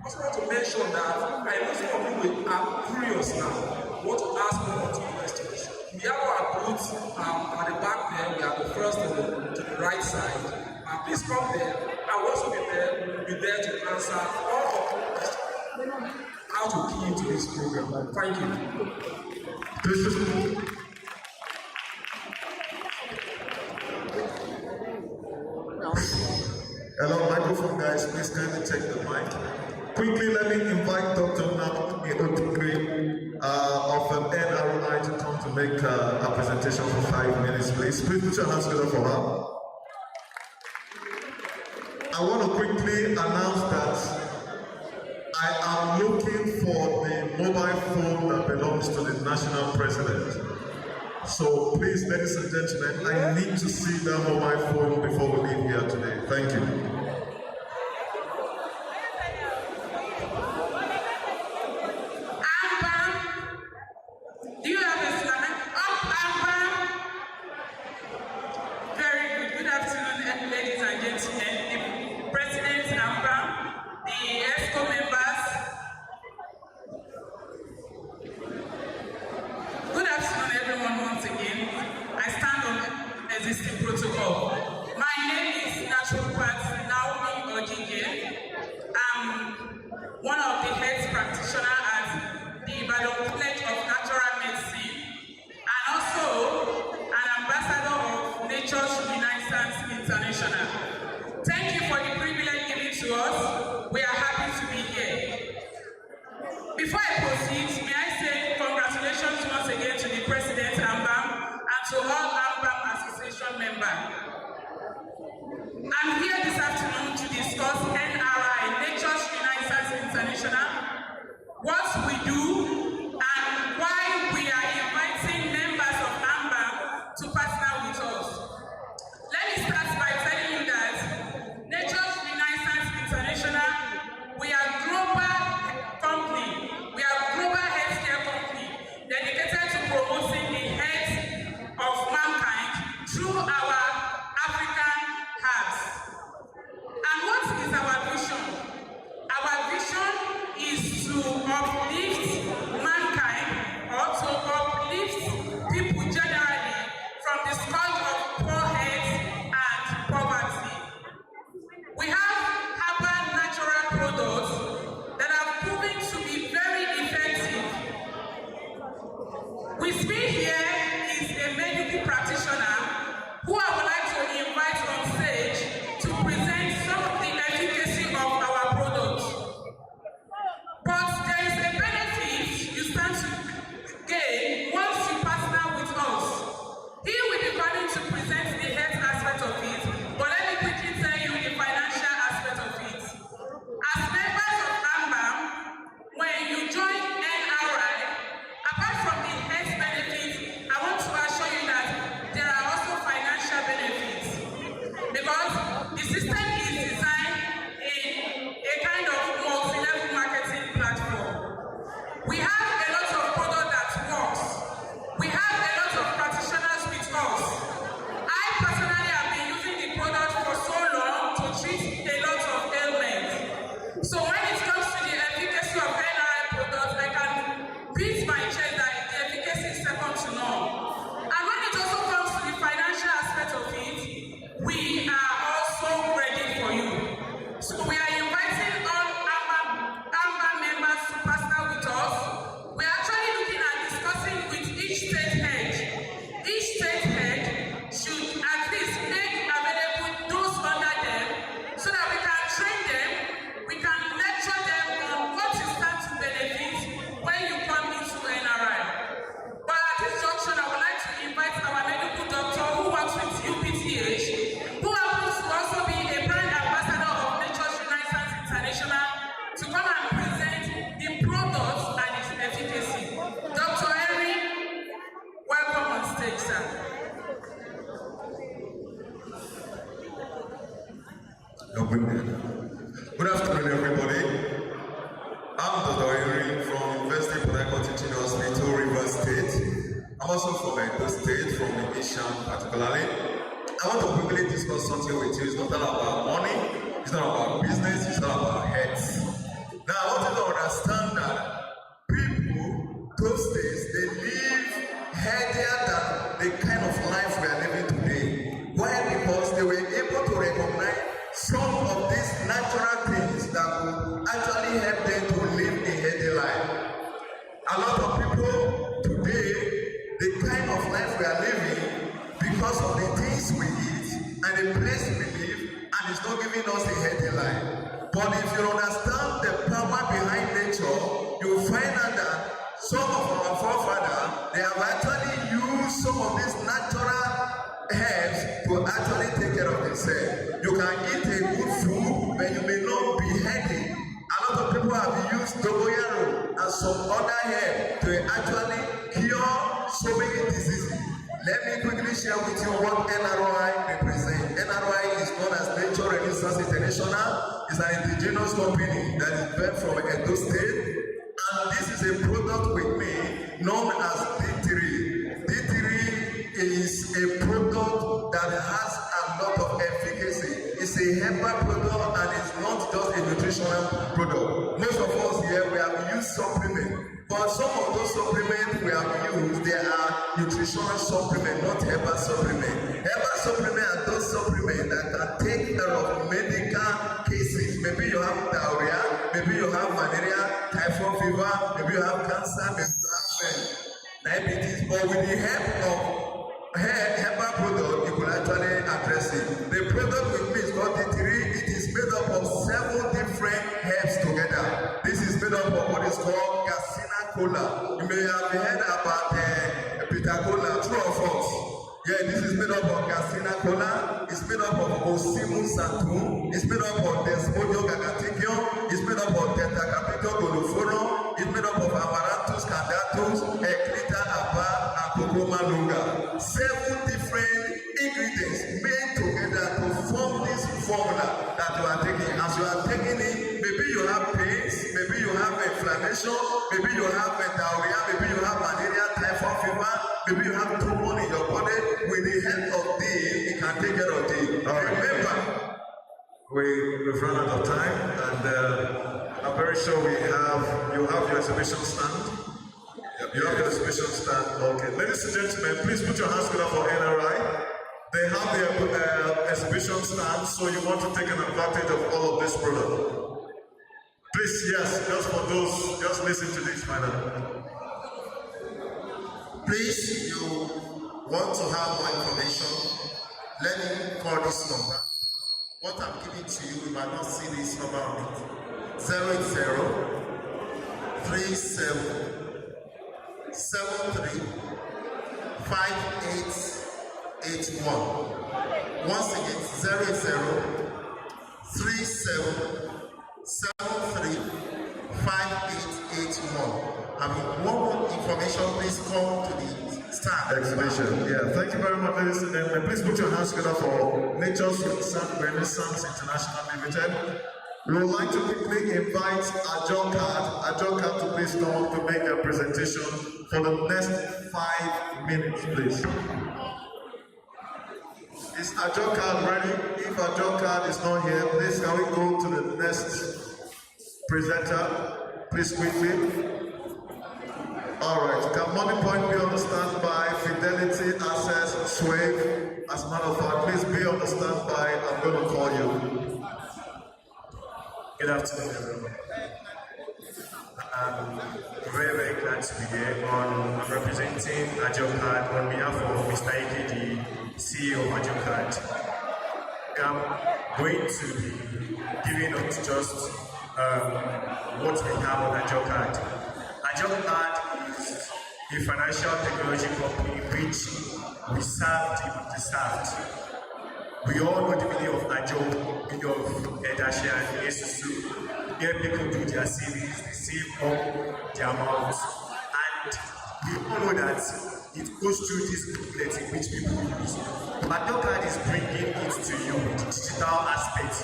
also want to mention that I know some of you are curious now, want to ask one or two questions. We have our booths at the back there, we are the first to the right side. Please come there, I will also be there to answer all of your questions. How to key into this program. Thank you. Hello, microphone guys, please kindly take the mic. Quickly, let me invite Dr. Naomi Otukwe of NRI to come to make a presentation for 5 minutes, please. Please put your hands together for her. I want to quickly announce that I am looking for the mobile phone that belongs to the national president. So please, ladies and gentlemen, I need to see that mobile phone before we leave here today. Thank you. AMMBAN, do you have a slide? AMMBAN. Very good. Good afternoon, ladies and gentlemen. The President AMMBAN, the ESCO members. Good afternoon, everyone, once again. I stand on existing protocol. My name is Naturopath Naomi Ojige. I'm one of the health practitioners at the Ibadan College of Natural Medicine and also an ambassador of Nature's Renaissance International. Thank you for the privilege given to us. We are happy to be here. Before I proceed, may I say congratulations once again to the President AMMBAN and to all AMMBAN Association members. I'm here this afternoon to discuss NRI, Nature's Renaissance International, what we do, and why we are inviting members of AMMBAN to partner with us. Let me start by telling you that Nature's Renaissance International, we are a global company. We are a global healthcare company dedicated to promoting the health of mankind through our African herbs. And what is our vision? Our vision is to uplift mankind or to uplift people generally from the scourge of poor health and poverty. We have AMMBAN natural products that have proven to be very effective. With me here is a medical practitioner who I would like to invite on stage to present some of the efficacy of our products. But there is a benefit you stand to gain once you partner with us. He will be coming to present the health aspect of it, but let me quickly tell you the financial aspect of it. As members of AMMBAN, when you join NRI, apart from the health benefits, I want to assure you that there are also financial benefits because the system is designed in a kind of multi-level marketing platform. We have a lot of product that works. We have a lot of practitioners with us. I personally have been using the product for so long to treat a lot of ailments. So when it comes to the efficacy of NRI products, I can beat my chest that the efficacy is second to none. And when it also comes to the financial aspect of it, we are also ready for you. So we are inviting all AMMBAN members to partner with us. We are actually looking at discussing with each state head. Each state head should at least make available those under them so that we can train them, we can lecture them on what you stand to benefit when you come into NRI. But at this junction, I would like to invite our medical doctor who works with UPTH, who happens to also be a brand ambassador of Nature's Renaissance International, to come and present the products and its efficacy. Dr. Henry, welcome on stage, sir. Good afternoon, everybody. I'm Dr. Henry from University of Port Harcourt Teaching Hospital, Rivers State. I'm also from Edo State, from organization particularly. I want to quickly discuss something with you. It's not all about money, it's not about business, it's all about heads. Now, I want you to understand that people, those days, they live healthier than the kind of life we are living today. Why? Because they were able to recognize some of these natural things that will actually help them to live a healthy life. A lot of people today, the kind of life we are living, because of the things we eat and the place we live, and it's not giving us a healthy life. But if you understand the power behind nature, you'll find out that some of our forefathers, they have actually used some of these natural herbs to actually take care of themselves. You can eat a good food, but you may not be healthy. A lot of people have used dogoyaro and some other herbs to actually cure so many diseases. Let me quickly share with you what NRI represents. NRI is known as Nature Renaissance International. It's an indigenous company that is based from Edo State. And this is a product with me known as D3. D3 is a product that has a lot of efficacy. It's a herbal product and it's not just a nutritional product. Most of us here, we have used supplements. But some of those supplements we have used, they are nutritional supplements, not herbal supplements. Herbal supplements are those supplements that can take care of medical cases. Maybe you have diarrhea, maybe you have malaria, typhoid fever, maybe you have cancer, maybe you have diabetes. But with the help of herbal product, you can actually address it. The product with me is called D3. It is made up of 7 different herbs together. This is made up of what is called cola. You may have heard about bitter cola, true or false? Yeah, this is made up of Gasina cola. It's made up of Osimu Santu. It's made up of Desmodio Gagatikio. It's made up of Tetacapito Goloforo. It's made up of Amaranthus Candatus, Eclita Abba, and Kokoma Lunga. 7 different ingredients made together to form this formula that you are taking. As you are taking it, maybe you have pains, maybe you have inflammation, maybe you have diarrhea, maybe you have malaria, typhoid fever, maybe you have tumor in your body. With the help of this, it can take care of this. Remember, we've run out of time, and I'm very sure you have your exhibition stand. You have your exhibition stand. Okay, ladies and gentlemen, please put your hands together for NRI. They have their exhibition stand, so you want to take an advantage of all of this product. Please, yes, just for those, just listen to this, madam. Please, you want to have more information, let me call this number. What I'm giving to you, you might not see this number on it. 080 37 73 5881. Once again, 080 37 73 5881. I mean, more information, please come to the stand. Exhibition. Yeah, thank you very much, ladies and gentlemen. Please put your hands together for Nature's Renaissance International Limited. We would like to quickly invite Ajo Card to please come up to make their presentation for the next 5 minutes, please. Is Ajo Card ready? If Ajo Card is not here, please can we go to the next presenter, please quickly. Alright, can Money Point be on the standby? Fidelity, Access, Swave. As a matter of fact, please be on the standby. I'm going to call you. Good afternoon, everyone. I'm very glad to be here. I'm representing AjoCard on behalf of Mr. Ike, the CEO of AjoCard. I'm going to be giving up just what we have on AjoCard. AjoCard is a financial technology company which we serve the underserved. We all know the meaning of Ajo, meaning of Edasha and Esusu. Here people do their savings, they save up their amounts, and we all know that it goes through this booklet in which people use. AjoCard is bringing it to you with the digital aspect,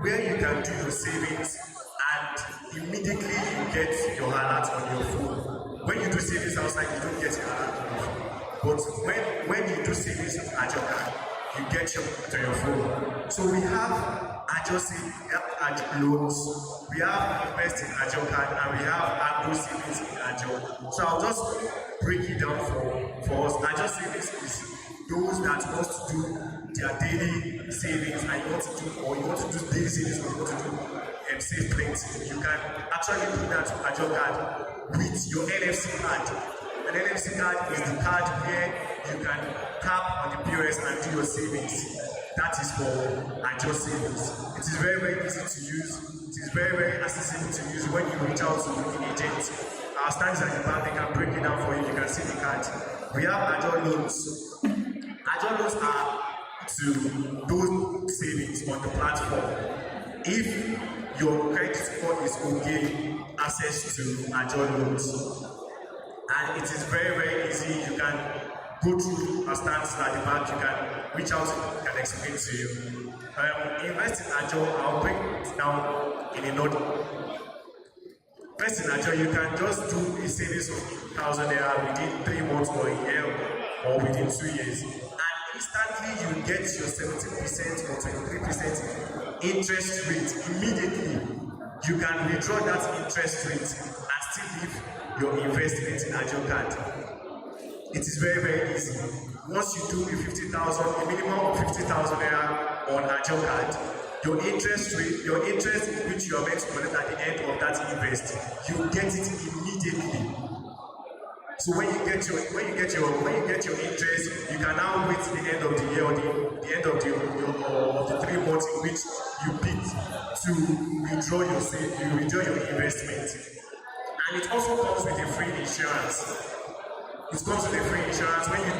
where you can do your savings and immediately you get your alert on your phone. When you do savings outside, you don't get your alert on your phone. But when you do savings with Agile card, you get to your phone. So we have Agile loans, we have invest in Agile card, and we have Agro savings in Agile. So I'll just break it down for us. Agile savings is those that want to do their daily savings, and you want to do daily savings, or you want to do save plenty. You can actually do that with Agile card with your NFC card. An NFC card is the card where you can tap on the POS and do your savings. That is for Agile savings. It is very, very easy to use. It is very, very accessible to use when you reach out to the agent. Our stands at the back, they can break it down for you. You can see the card. We have Agile loans. Agile loans are to do savings on the platform. If your credit score is okay, access to Agile loans. And it is very, very easy. You can go through our stands at the back. You can reach out, can explain to you. Invest in Agile, I'll break it down in a note. Invest in Agile, you can just do a savings of 1,000 naira within 3 months or a year or within 2 years. And instantly you get your 17% or 23% interest rate immediately. You can withdraw that interest rate and still leave your investment in Agile card. It is very, very easy. Once you do a minimum of 50,000 naira on Agile card, your interest which you are meant to collect at the end of that invest, you get it immediately. So when you get your interest, you can now wait till the end of the year or the end of the 3 months in which you picked to withdraw your investment. And it also comes with a free insurance. It comes with a free insurance. When you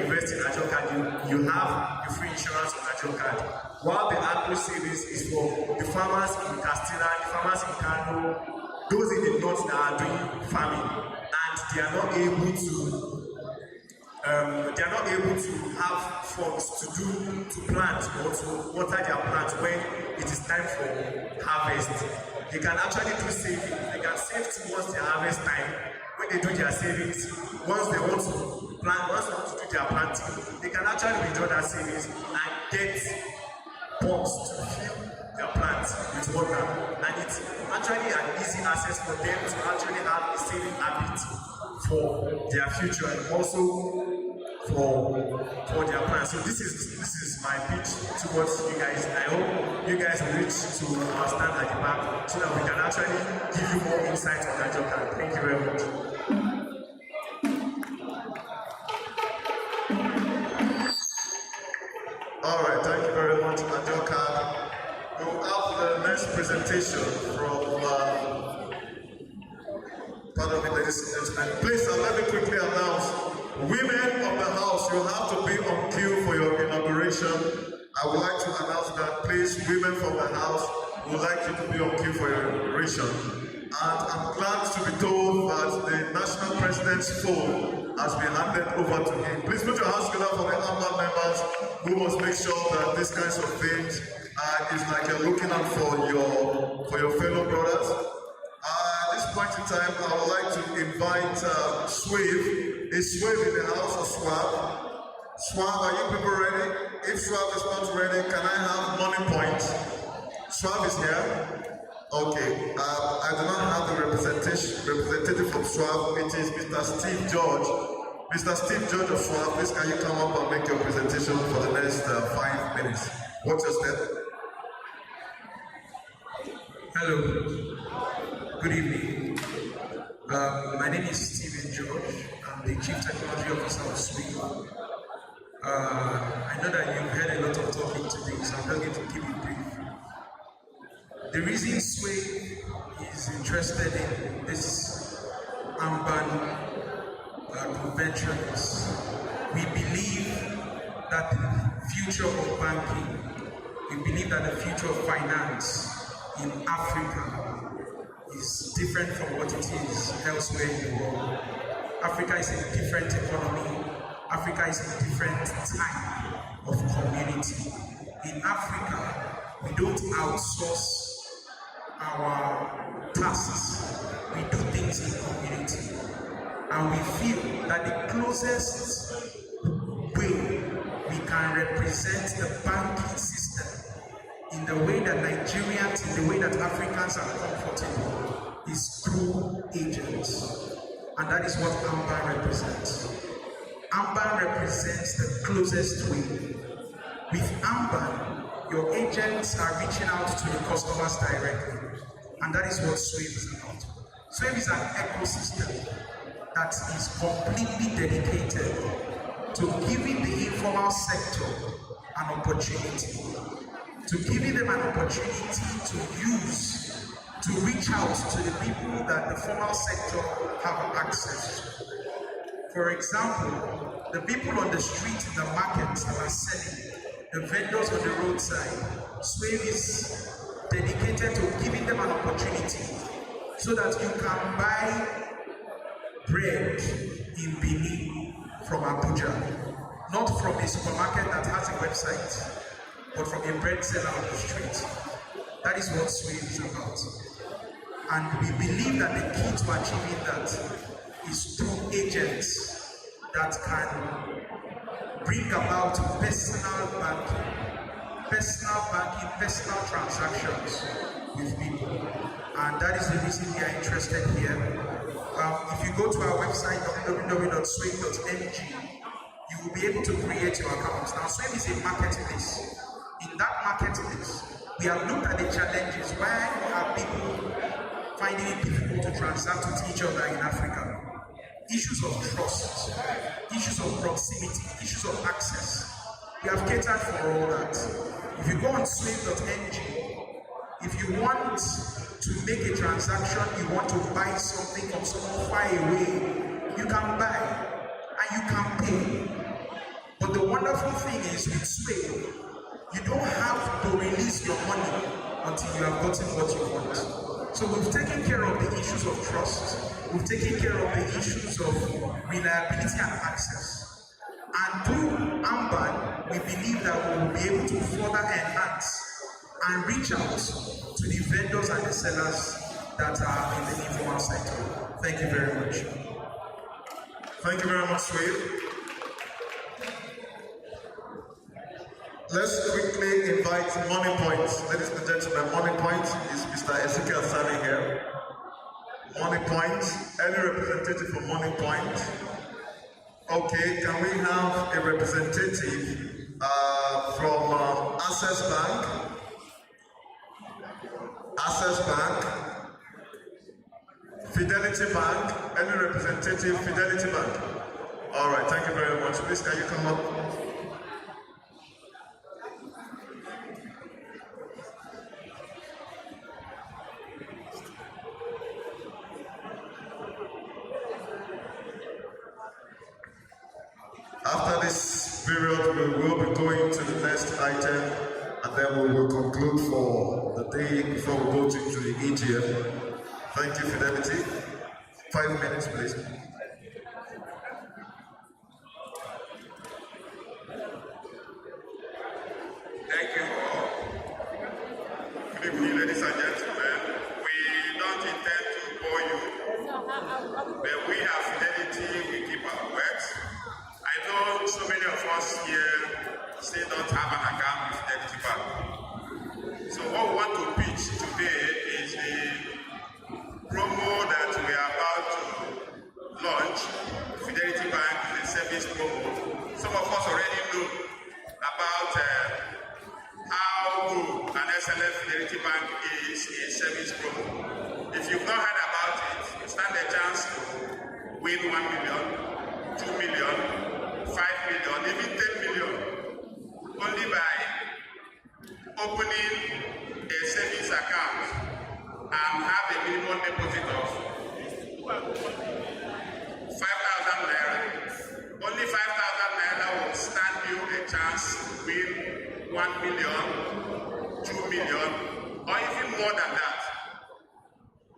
invest in Agile card, you have a free insurance on Agile card. While the Agro savings is for the farmers in Castilla, the farmers in Kano, those in the north that are doing farming, and they are not able to have funds to plant or to water their plants when it is time for harvest. They can actually do savings. They can save towards their harvest time. When they do their savings, once they want to do their planting, they can actually withdraw that savings and get pumps to fill their plants with water. And it's actually an easy access for them to actually have a saving habit for their future and also for their plans. So this is my pitch towards you guys. I hope you guys will reach to our stand at the back so that we can actually give you more insight on Agile card. Thank you very much. All right, thank you very much, Agile card. We will have the next presentation from pardon me, ladies and gentlemen. Please let me quickly announce, women of the house, you have to be on cue for your inauguration. I would like to announce that, please, women from the house, would like you to be on cue for your inauguration. And I'm glad to be told that the national president's phone has been handed over to him. Please put your hands together for the AMMBAN members who must make sure that these kinds of things is like you're looking out for your fellow brothers. At this point in time, I would like to invite Swave. Is Swave in the house or Swab? Swab, are you people ready? If Swab is not ready, can I have money points? Swab is here. Okay, I do not have the representative from Swab. It is Mr. Steve George. Mr. Steve George of Swab, please can you come up and make your presentation for the next 5 minutes? What's your step? Hello, good evening. My name is Stephen George. I'm the Chief Technology Officer of SWE. I know that you've heard a lot of talking today, so I'm not going to keep it brief. The reason SWE is interested in this AMMBAN convention is we believe that the future of banking, we believe that the future of finance in Africa is different from what it is elsewhere in the world. Africa is a different economy. Africa is a different type of community. In Africa, we don't outsource our tasks. We do things in community. and we feel that the closest way we can represent the banking system in the way that Nigerians, in the way that Africans are comfortable, is through agents. And that is what AMMBAN represents. AMMBAN represents the closest way. With AMMBAN, your agents are reaching out to the customers directly. And that is what SWAVE is about. SWAVE is an ecosystem that is completely dedicated to giving the informal sector an opportunity, to giving them an opportunity to use, to reach out to the people that the formal sector have access to. For example, the people on the street, in the markets that are selling, the vendors on the roadside, SWAVE is dedicated to giving them an opportunity so that you can buy bread in Benin from Abuja, not from a supermarket that has a website, but from a bread seller on the street. That is what SWAVE is about. And we believe that the key to achieving that is through agents that can bring about personal banking, personal transactions with people. And that is the reason we are interested here. If you go to our website, www.swave.ng, you will be able to create your account. Now, SWAVE is a marketplace. In that marketplace, we have looked at the challenges. Why are people finding it difficult to transact with each other in Africa? Issues of trust, issues of proximity, issues of access. We have catered for all that. If you go on swave.ng, if you want to make a transaction, you want to buy something from someone far away, you can buy and you can pay. But the wonderful thing is with SWAVE, you don't have to release your money until you have gotten what you want. So we've taken care of the issues of trust, we've taken care of the issues of reliability and access. And through AMMBAN, we believe that we will be able to further enhance and reach out to the vendors and the sellers that are in the informal sector. Thank you very much. Thank you very much, SWAVE. Let's quickly invite Money Point. Ladies and gentlemen, Money Point is Mr. Ezekiel standing here. Money Point, any representative for Money Point? Okay, can we have a representative from Access Bank? Access Bank? Fidelity Bank? Any representative, Fidelity Bank? All right, thank you very much. Please, can you come up? After this period, we will be going to the next item, and then we will conclude for the day before we go to the EGM. Thank you, Fidelity. 5 minutes, please. Thank you all. Good evening, ladies and gentlemen. We don't intend to bore you, but we have Fidelity, we keep our words. I know so many of us here still don't have an account with Fidelity Bank. So what we want to pitch today is the promo that we are about to launch. Fidelity Bank is a service promo. Some of us already know about how good an excellent Fidelity Bank is a service promo. If you've not heard about it, you stand a chance to win 1 million, 2 million, 5 million, even 10 million, only by opening a savings account and have a minimum deposit of 5,000 naira. Only 5,000 naira will stand you a chance to win 1 million, 2 million, or even more than that.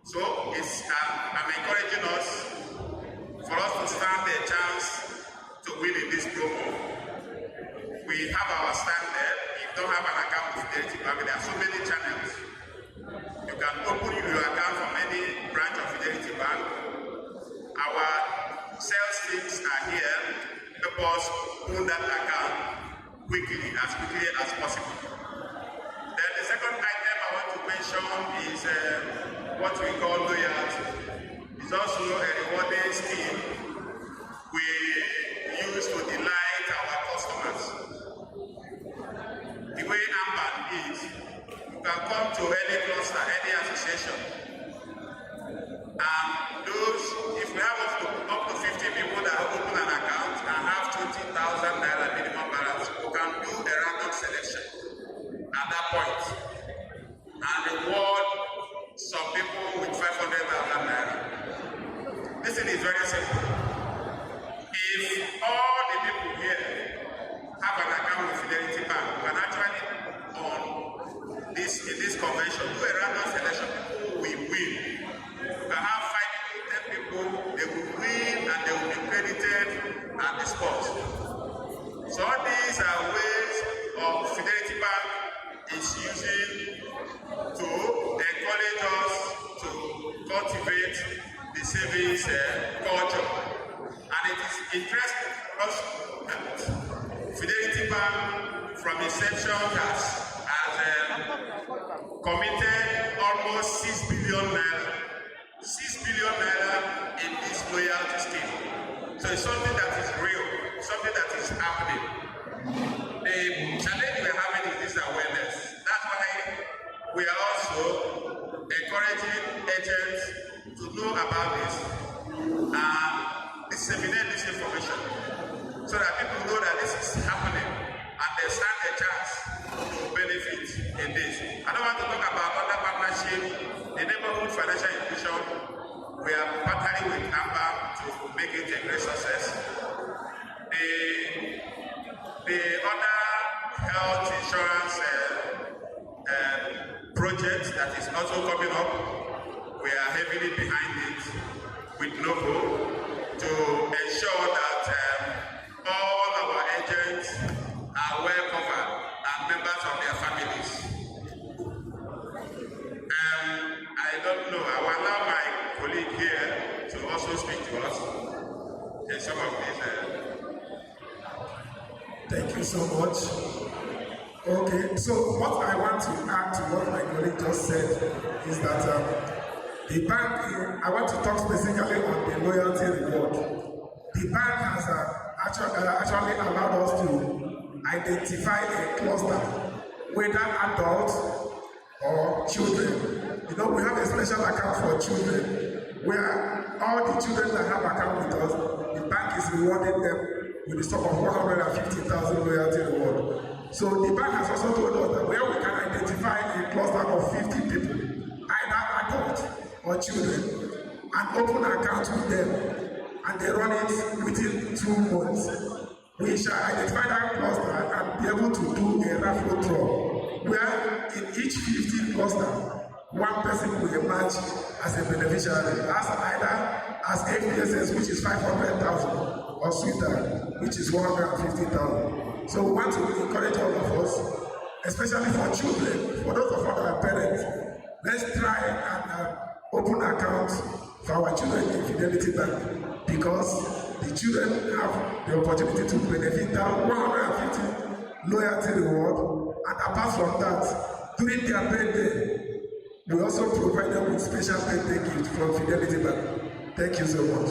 So I'm encouraging us for us to stand a chance to win in this promo. We have our standard. If you don't have an account with Fidelity Bank, there are so many channels. You can open your account from any branch of Fidelity Bank. Our quickly as possible. Then the second item I want to mention is what we call loyalty. It's also a rewarding scheme we use to delight our customers. The way AMMBAN is, you can come to any cluster, any association, and those, if we have up to 50 people that open an account and have 20,000 naira minimum balance, we can do a random selection at that point and reward some people with 500,000 naira. This thing is very simple. If all the people here have an account with Fidelity Bank, we can actually in this convention do a random selection. People will win. We can have 5 people, 10 people, they will win and they will be credited at the spot. So all these are ways of Fidelity Bank is using to encourage us to cultivate the savings culture. And it is interesting also that Fidelity Bank from inception has committed almost 6 billion naira. 6 billion naira in this loyalty scheme. So it's something that is real, something that is happening. The challenge we're having is this awareness. That's why we are also encouraging agents to know about this and disseminate this information so that people know that this is happening and they stand a chance to benefit in this. I don't want to talk about other partnership. The neighborhood financial institution, we are partnering with AMMBAN to make it a great success. The other health insurance project that is also coming up, we are heavily behind it with Novo to ensure that all our agents are well covered and members of their families. I don't know, I will allow my colleague here to also speak to us in some of these. Thank you so much. Okay, so what I want to add to what my colleague just said is that the bank, I want to talk specifically on the loyalty reward. The bank has actually allowed us to identify a cluster, whether adults or children. You know, we have a special account for children, where all the children that have account with us, the bank is rewarding them with a sum of 150,000 loyalty reward. So the bank has also told us that where we can identify a cluster of 50 people, either adults or children, and open accounts with them, and they run it within 2 months, we shall identify that cluster and be able to do a raffle draw, where in each 50 cluster, one person will emerge as a beneficiary, as either as APSS, which is 500,000, or SWITA, which is 150,000. So we want to encourage all of us, especially for children, for those of us that are parents, let's try and open accounts for our children in Fidelity Bank, because the children have the opportunity to benefit that 150 loyalty reward, and apart from that, during their birthday, we also provide them with special birthday gifts from Fidelity Bank. Thank you so much.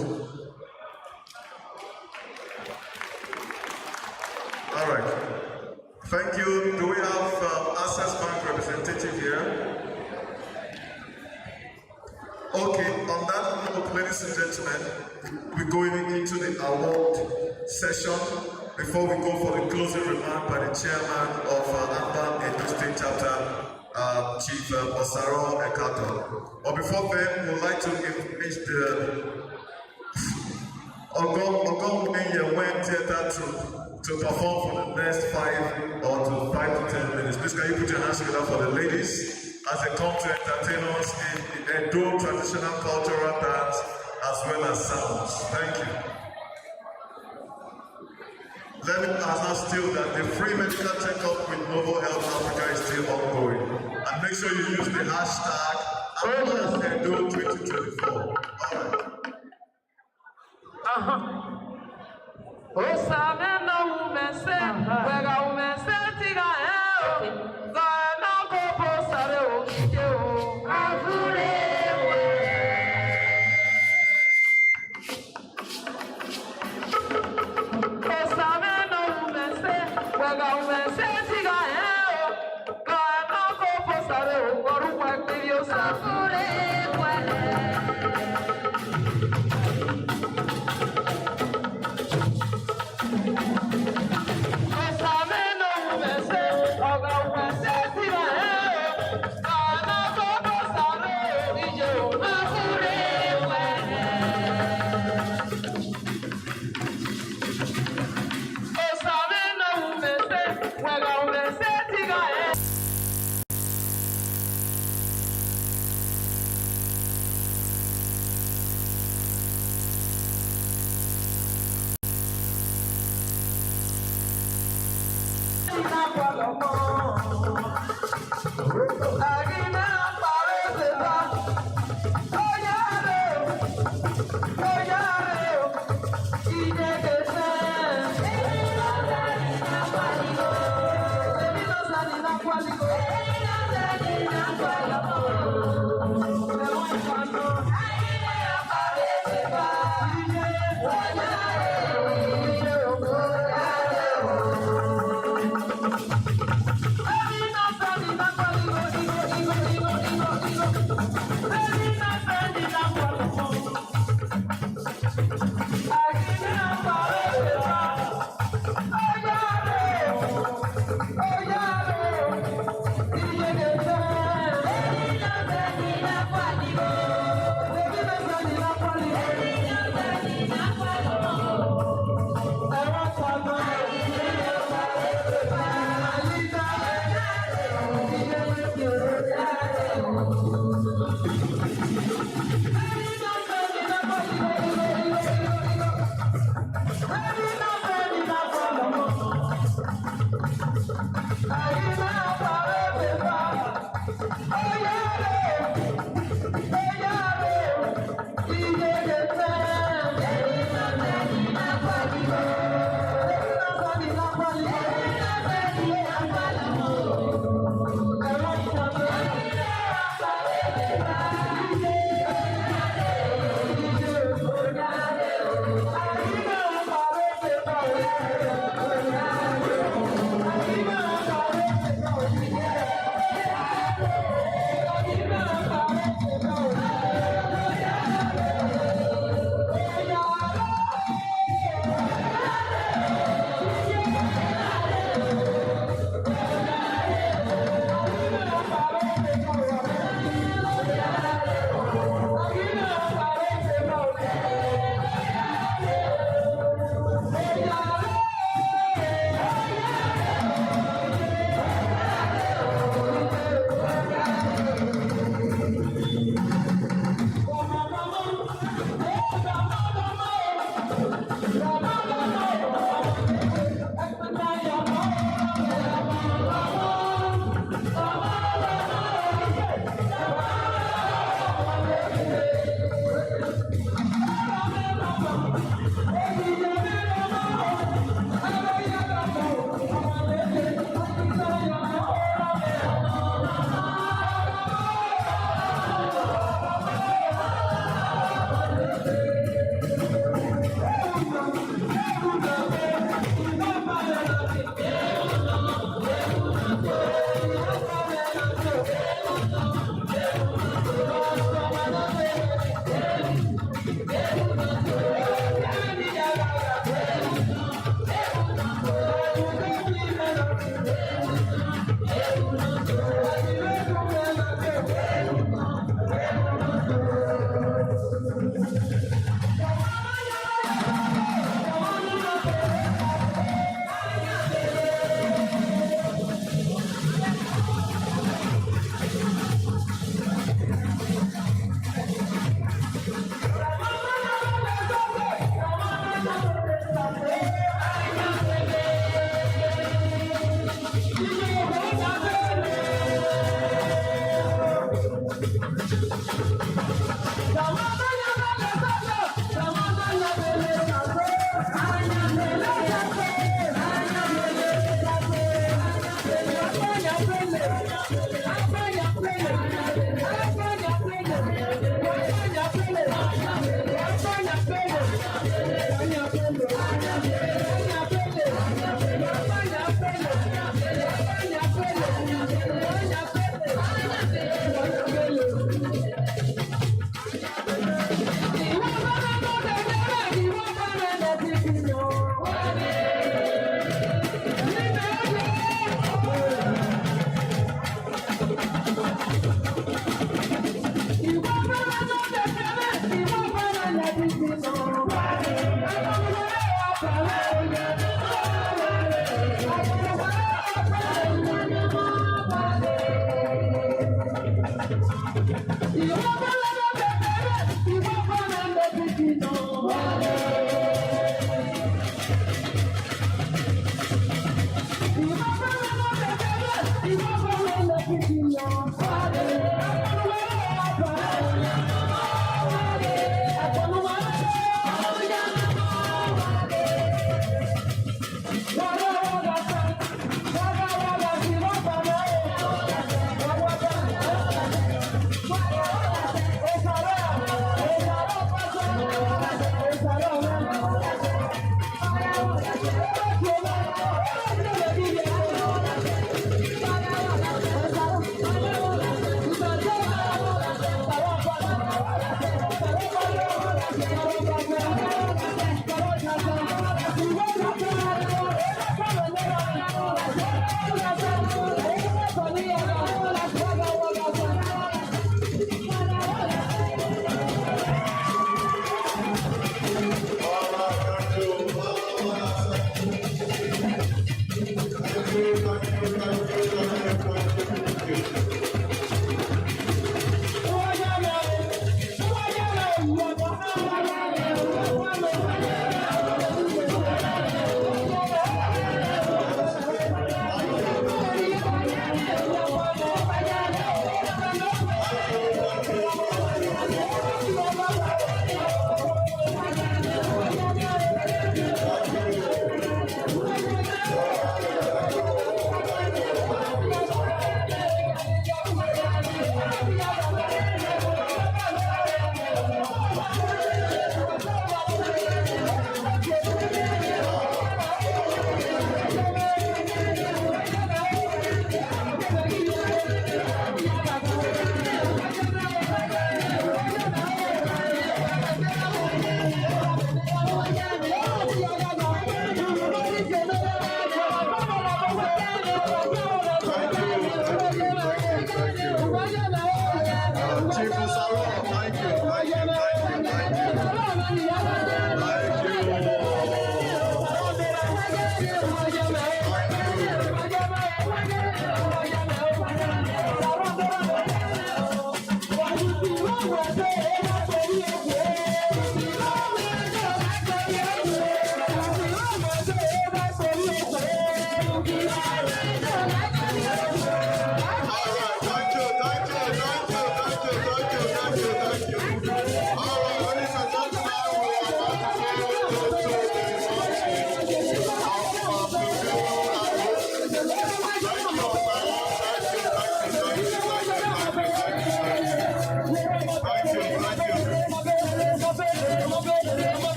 All right. Thank you. Do we have Access Bank representative here? Okay, on that note, ladies and gentlemen, we're going into the award session before we go for the closing remark by the chairman of AMMBAN Edo State Chapter, Chief Osaro Ekato. But before then, we would like to invite the Ogong Went Theatre troupe to perform for the next 5 to 10 minutes. Please, can you put your hands together for the ladies as they come to entertain us in the Edo traditional cultural dance as well as sounds. Thank you. Let me announce still that the free medical checkup with Novo Health Africa is still ongoing. And make sure you use the hashtag #Edo2024. All right. Osamena umese, wega umese tiga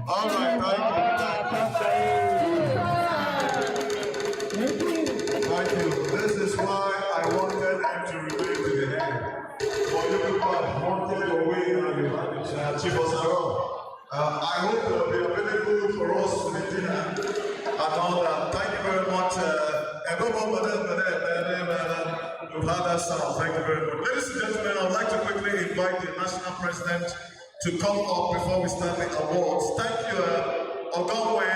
All right, thank you. This is why I wanted him to remain to the end. For you people have wanted your way and you had it, Chief Osaro. I hope you'll be available for us for the dinner and all that. Thank you very much. You've had that sound. Thank you very much. Ladies and gentlemen, I'd like to quickly invite the National President to come up before we start the awards. Thank you, Ogongwe,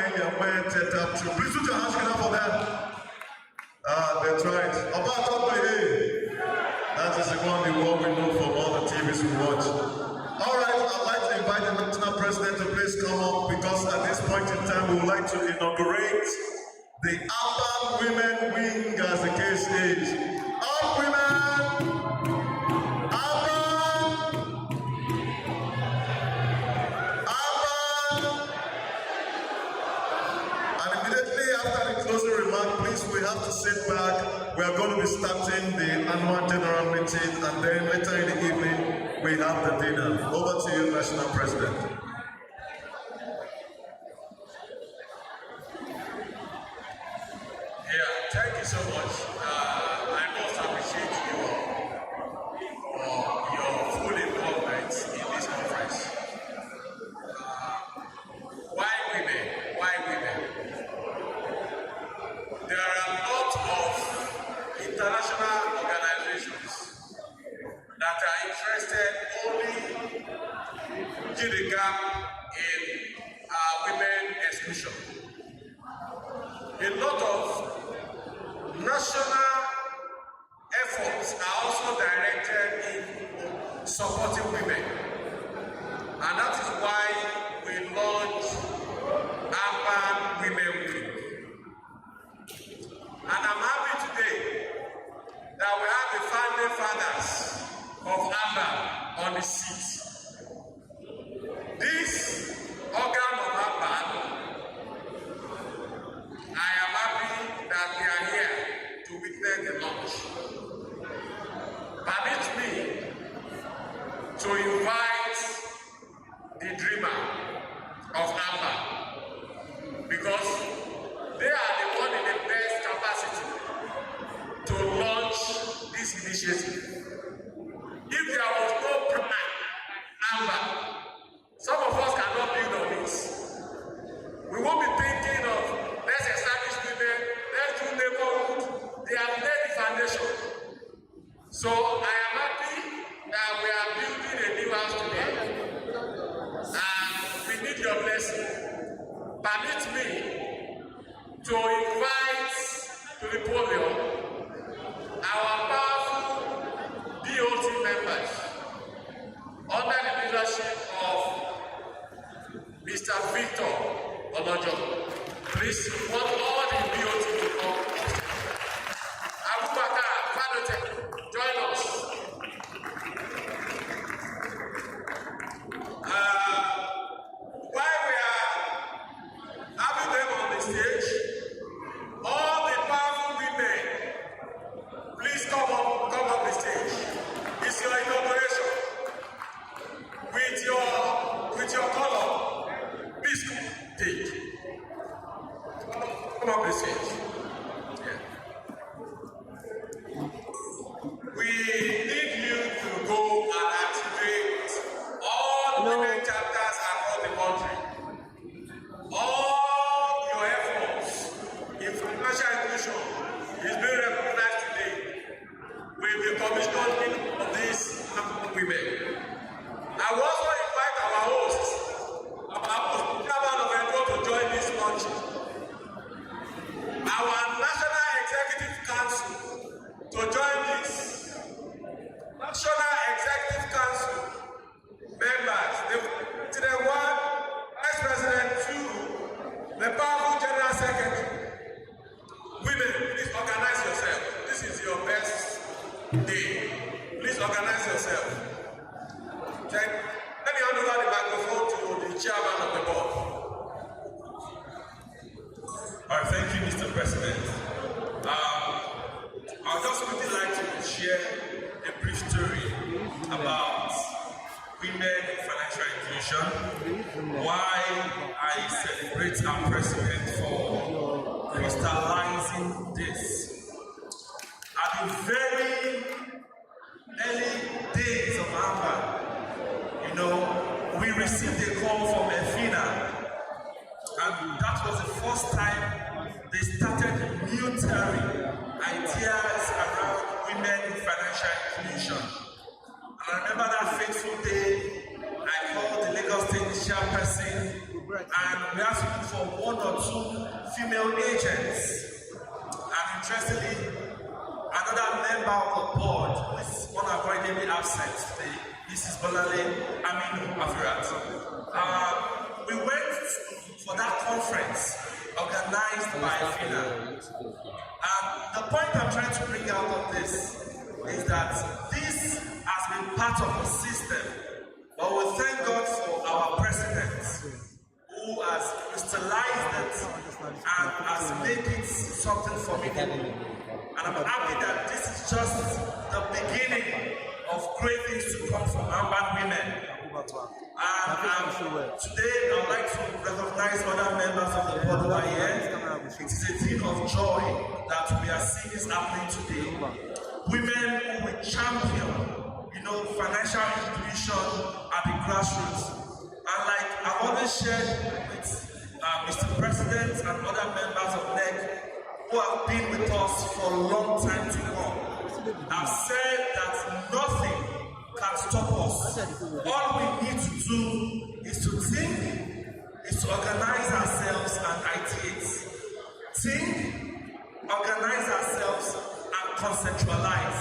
please put your hands together for that. That's right. That is the one we know from all the TVs we watch. All right, I'd like to invite the National President to please come up because at this point in time we would like to inaugurate the AMMBAN Women Wing, as the case is. All women! We have to sit back. We are going to be starting the annual general meeting, and then later in the evening we have the dinner. Over to you, National President. Yeah, thank you so much. I must appreciate you for your full involvement in this conference. Why women? Why women? There are a lot of international organizations that are interested only to the gap in women exclusion. A lot of And I'm happy today that we have the founding fathers of AMMBAN on the seat. This organ of AMMBAN, I am happy that they are here to witness the launch. Permit me to invite the dreamer of AMMBAN, because they are the one in the best capacity to launch this initiative. If there was no plan, AMMBAN, some of us cannot build on this. We won't be thinking of, let's establish women, let's do neighborhood. They have laid the foundation. So I am happy that we are building a new house today. And we need your blessing. Permit me to invite to the podium our powerful DOT members under the leadership of Mr. Victor Olojo. Please want all the DOT to come. Abubakar Fanote, join us. While we are having them on the stage, all the powerful women, please come up the stage. It's your inauguration. With your color, please take. Come up the stage. Yeah. We need you to go and activate all women chapters across the country. All your efforts in financial inclusion is being recognized today with the commissioning of these women. I will also invite our hosts, our Chairman of Edo, to join this launch. Our National Executive Council to join this. National Executive Council members, the one, Vice President 2, the powerful General Secretary. Women, please organize yourself. This is your best day. Please organize yourself. Okay. Let me hand over the microphone to the chairman of the board. All right, thank you, Mr. President. I'd just really like to share a brief story about women in financial inclusion, why I celebrate our president for crystallizing this. At the very early days of AMMBAN, we received a call from Efina, and that was the first time they started nurturing ideas around women in financial inclusion. And I remember that fateful day, I called the Lagos State chairperson, and we asked him for 1 or 2 female agents. And interestingly, another member of the board, who is one of our very absent today, Mrs. Bolale Aminu Afirat. We went for that conference organized by FINA. The point I'm trying to bring out of this is that this has been part of the system, but we thank God for our president who has crystallized it and has made it something formidable. And I'm happy that this is just the beginning of great things to come from AMMBAN women. And today I would like to recognize other members of the board who are here. It is a thing of joy that we are seeing this happening today. Women who will champion, financial inclusion at the grassroots. And like I've always shared with Mr. President and other members of NEC who have been with us for a long time to come, I've said that nothing can stop us. All we need to do is to think, is to organize ourselves and ideate. Think, organize ourselves, and conceptualize.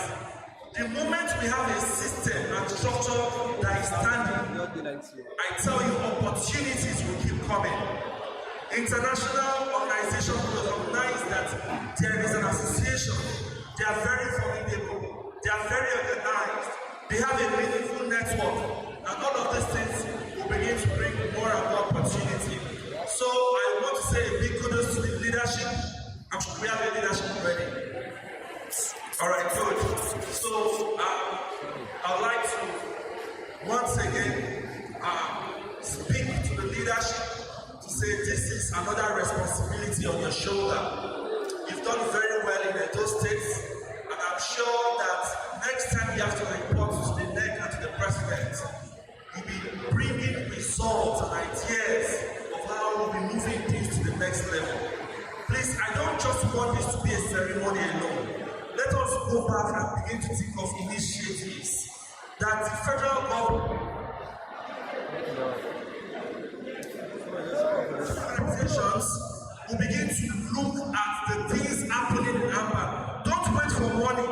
The moment we have a system and structure that is standing, I tell you, opportunities will keep coming. International organizations will recognize that there is an They are very formidable. They are very organized. They have a meaningful network. And all of these things will begin to bring more and more opportunity. So I want to say a big kudos to the leadership. I'm sure we have a leadership already. All right, good. So I'd like to once again speak to the leadership to say this is another responsibility on your shoulder. You've done very well in Edo State, and I'm sure that next time you have to report to the NEC and to the president, you'll be bringing results and ideas of how we'll be moving things to the next level. Please, I don't just want this to be a ceremony alone. Let us go back and begin to think of initiatives that the federal government organizations will begin to look at the things happening in AMMBAN. Don't wait for money.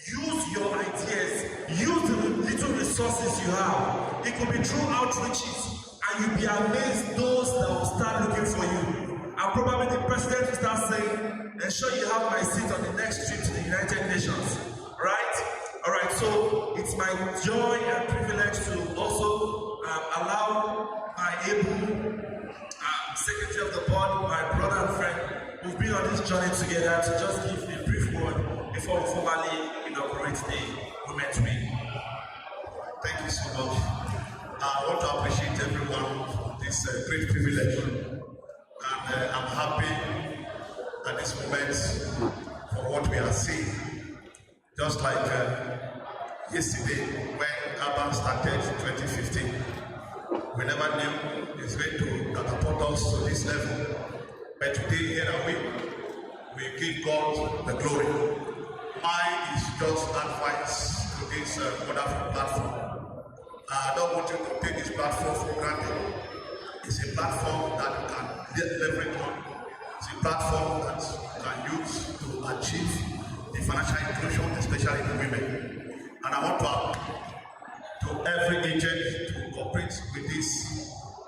Use your ideas. Use the little resources you have. It could be through outreaches, and you'll be amazed those that will start looking for you. And probably the president will start saying, ensure you have my seat on the next trip to the United Nations. Right? All right, so it's my joy and privilege to also allow my able secretary of the board, my brother and friend, who've been on this journey together, to just give a brief word before we formally inaugurate the Women's Week. Thank you so much. I want to appreciate everyone for this great privilege. And I'm happy at this moment for what we are seeing. Just like yesterday when AMMBAN started in 2015, we never knew it's going to catapult us to this level. But today, here are we give God the glory. Mine is just advice to this wonderful platform. I don't want you to take this platform for granted. It's a platform that you can leverage on. It's a platform that you can use to achieve the financial inclusion, especially the women. And I want to every agent to cooperate with this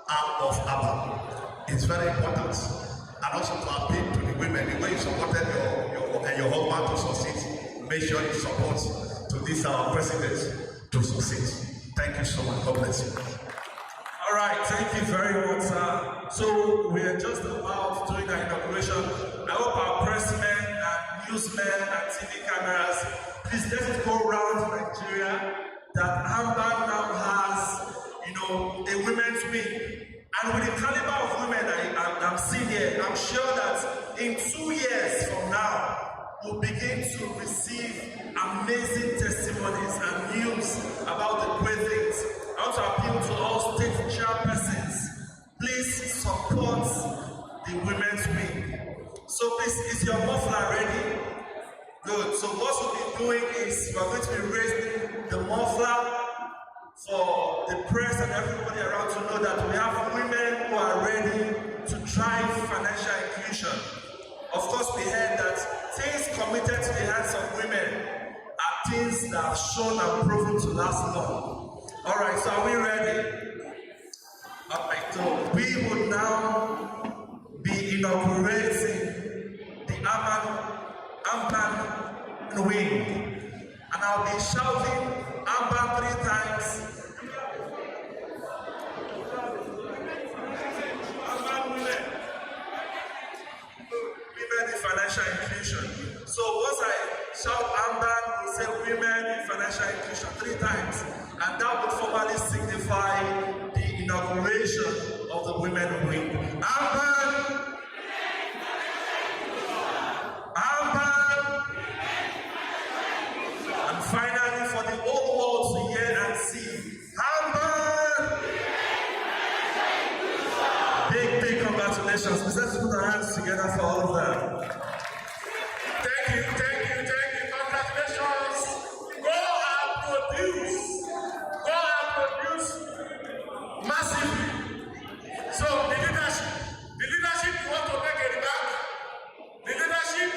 arm of AMMBAN. It's very important. And also to appeal to the women, the way you supported your husband to succeed, make sure you support to this our president to succeed. Thank you so much. God bless you. All right, thank you very much, sir. So we are just about doing the inauguration. I hope our pressmen and newsmen and TV cameras, please let it go around Nigeria that AMMBAN now has, a women's wing. And with the caliber of women I'm seeing here, I'm sure that in 2 years from now, we'll begin to receive amazing testimonies and news about the great things. I want to appeal to all state chairpersons. Please support the women's wing. So please, is your muffler ready? Good. So what we'll be doing is we're going to be raising the muffler for the press and everybody around to know that we have women who are ready to drive financial inclusion. Of course, we heard that things committed to the hands of women are things that have shown and proven to last long. All right, so are we ready? All right, so we will now be inaugurating the AMMBAN wing. And I'll be shouting AMMBAN 3 times. AMMBAN women. Women in financial inclusion. So once I shout AMMBAN, we say women in financial inclusion 3 times. And that would formally signify the inauguration of the women wing. AMMBAN. AMMBAN. And finally, for the whole world to hear and see, AMMBAN! Big congratulations. Let's put our hands together for all of them. Thank you. Congratulations. Go and produce massively. So the leadership you want to make a remark. The leadership,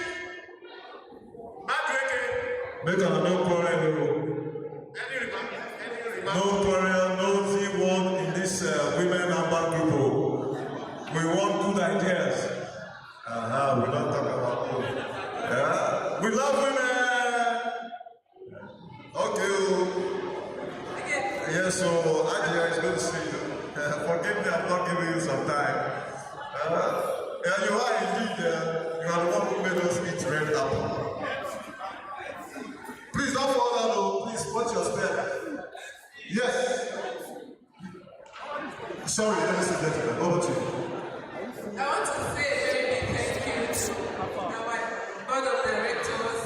Make a no quarrel. any remark. No quarrel, no Z1 in this women AMMBAN group. We want good ideas. We don't talk about food. Yeah? We love women. Yes, so Adia is good to see you. Forgive me, I'm not giving you some time. Yeah, you are indeed, you are the one who made us eat red apple. Please don't fall down, please watch your step. Yes. Sorry, ladies and gentlemen, over to you. I want to say a very big thank you to our board of directors,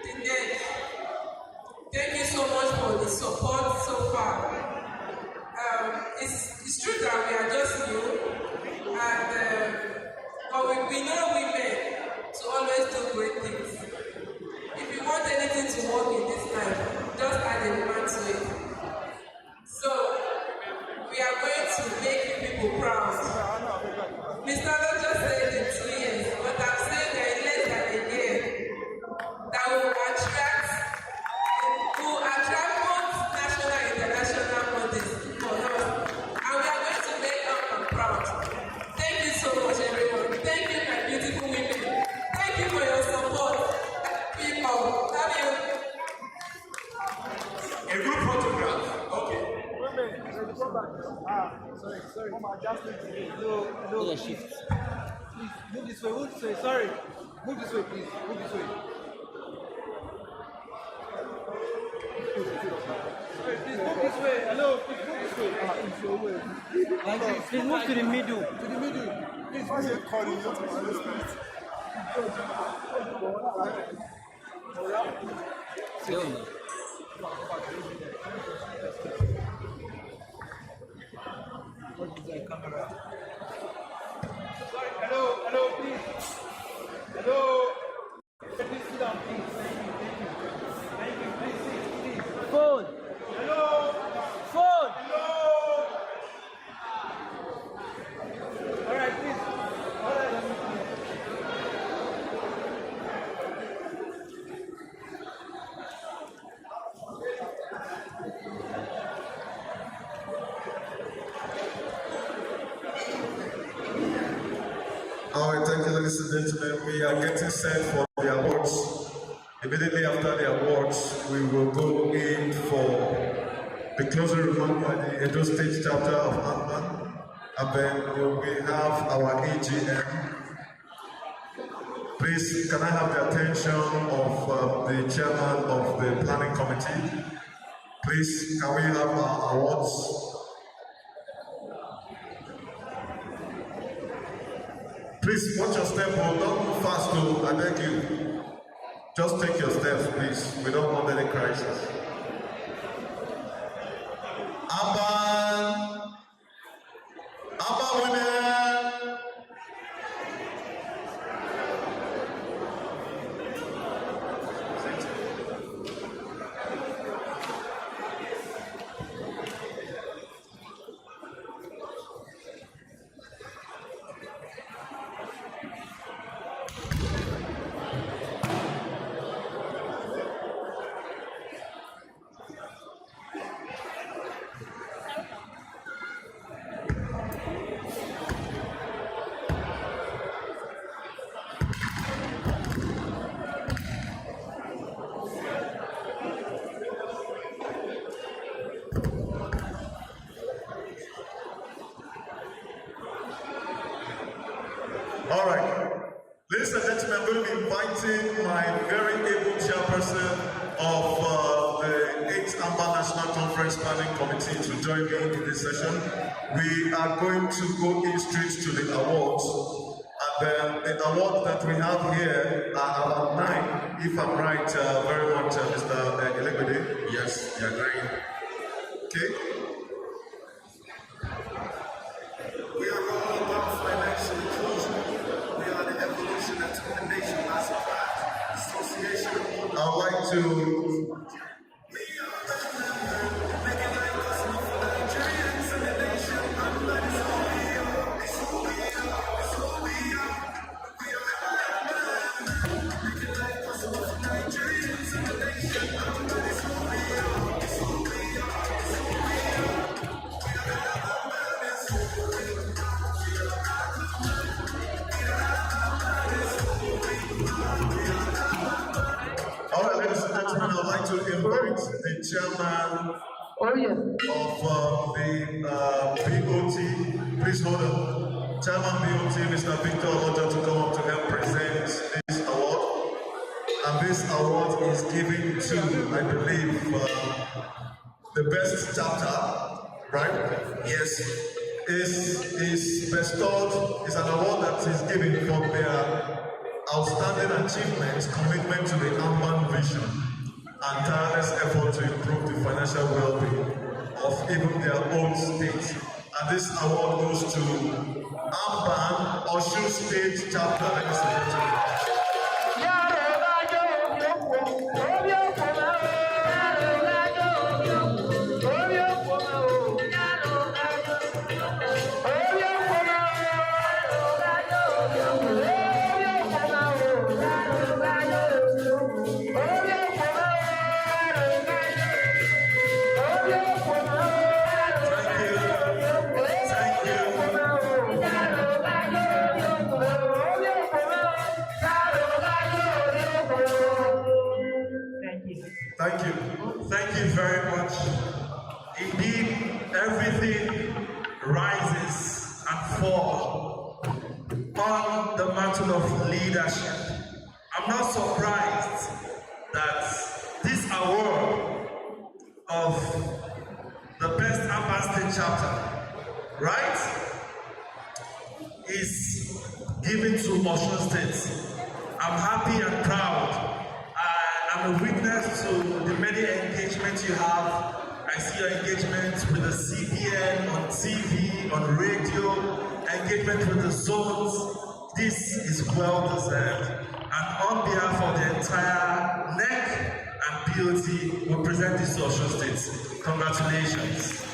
the NEC. Thank you so much for the support so far. It's true that we are just new, and but we know women to always do great things. If you want anything to work in this life, just add a woman to it. So we are going to make you people proud. Mr. Lord just said in 2 years, but I'm saying that in less than a year, that will attract both national and international bodies for us. And we are going to make AMMBAN proud. Thank you so much, everyone. Thank you, my beautiful women. Thank you for your support. People, love you. A group photograph. Okay. Sorry. Mama, just need to no shift. Please, move this way, sorry. Move this way, please. Move this way. Sorry, please move this way. Hello, please move this way. Please move to the middle. To the middle. Please, why are you calling you to camera. Sorry, hello, please. Hello. Please sit down, please. Thank you, please. Phone. Hello. Phone. Hello. All right, please. All right. All right, thank you, ladies and gentlemen. We are getting set for the awards. Immediately after the awards, we will go in for the closing remark by the Edo State chapter of AMMBAN, and then we have our AGM. Please, can I have the attention of the chairman of the planning committee? Please, can we have our awards? Please watch your step, don't move fast though, I beg you. Just take your steps, please. We don't want any crisis. AMMBAN women! All right. Ladies and gentlemen, I'm going to be inviting my very able chairperson of the 8th AMMBAN National Conference Planning Committee to join me in this session. We are going to go in straight to the awards. And the awards that we have here are about 9, if I'm right, very much, Mr. Elegbede. Yes, you're right. Okay. We are all about financial inclusion. We are the evolution of the nation classified association. I'd like to I'd like to invite the chairman Oh, yes. Of the BOT. Please hold on. Chairman BOT, Mr. Victor Oja, to come up to help present this award. And this award is given to, I believe, the best chapter, right? Yes. Is bestowed, is an award that is given for their outstanding achievements, commitment to the AMMBAN vision, and tireless effort to improve the financial well-being of even their own state. And this award goes to AMMBAN Osun State Chapter, ladies and gentlemen. Thank you. Thank you very much. Indeed, everything rises and falls on the mantle of leadership. I'm not surprised that this award of the best AMMBAN State Chapter, right, is given to Osun State. I'm happy and proud. I'm a witness to the many engagements you have. I see your engagement with the CBN, on TV, on radio, engagement with the zones. This is well deserved. And on behalf of the entire NEC and BOT, we present this to Osun State. Congratulations.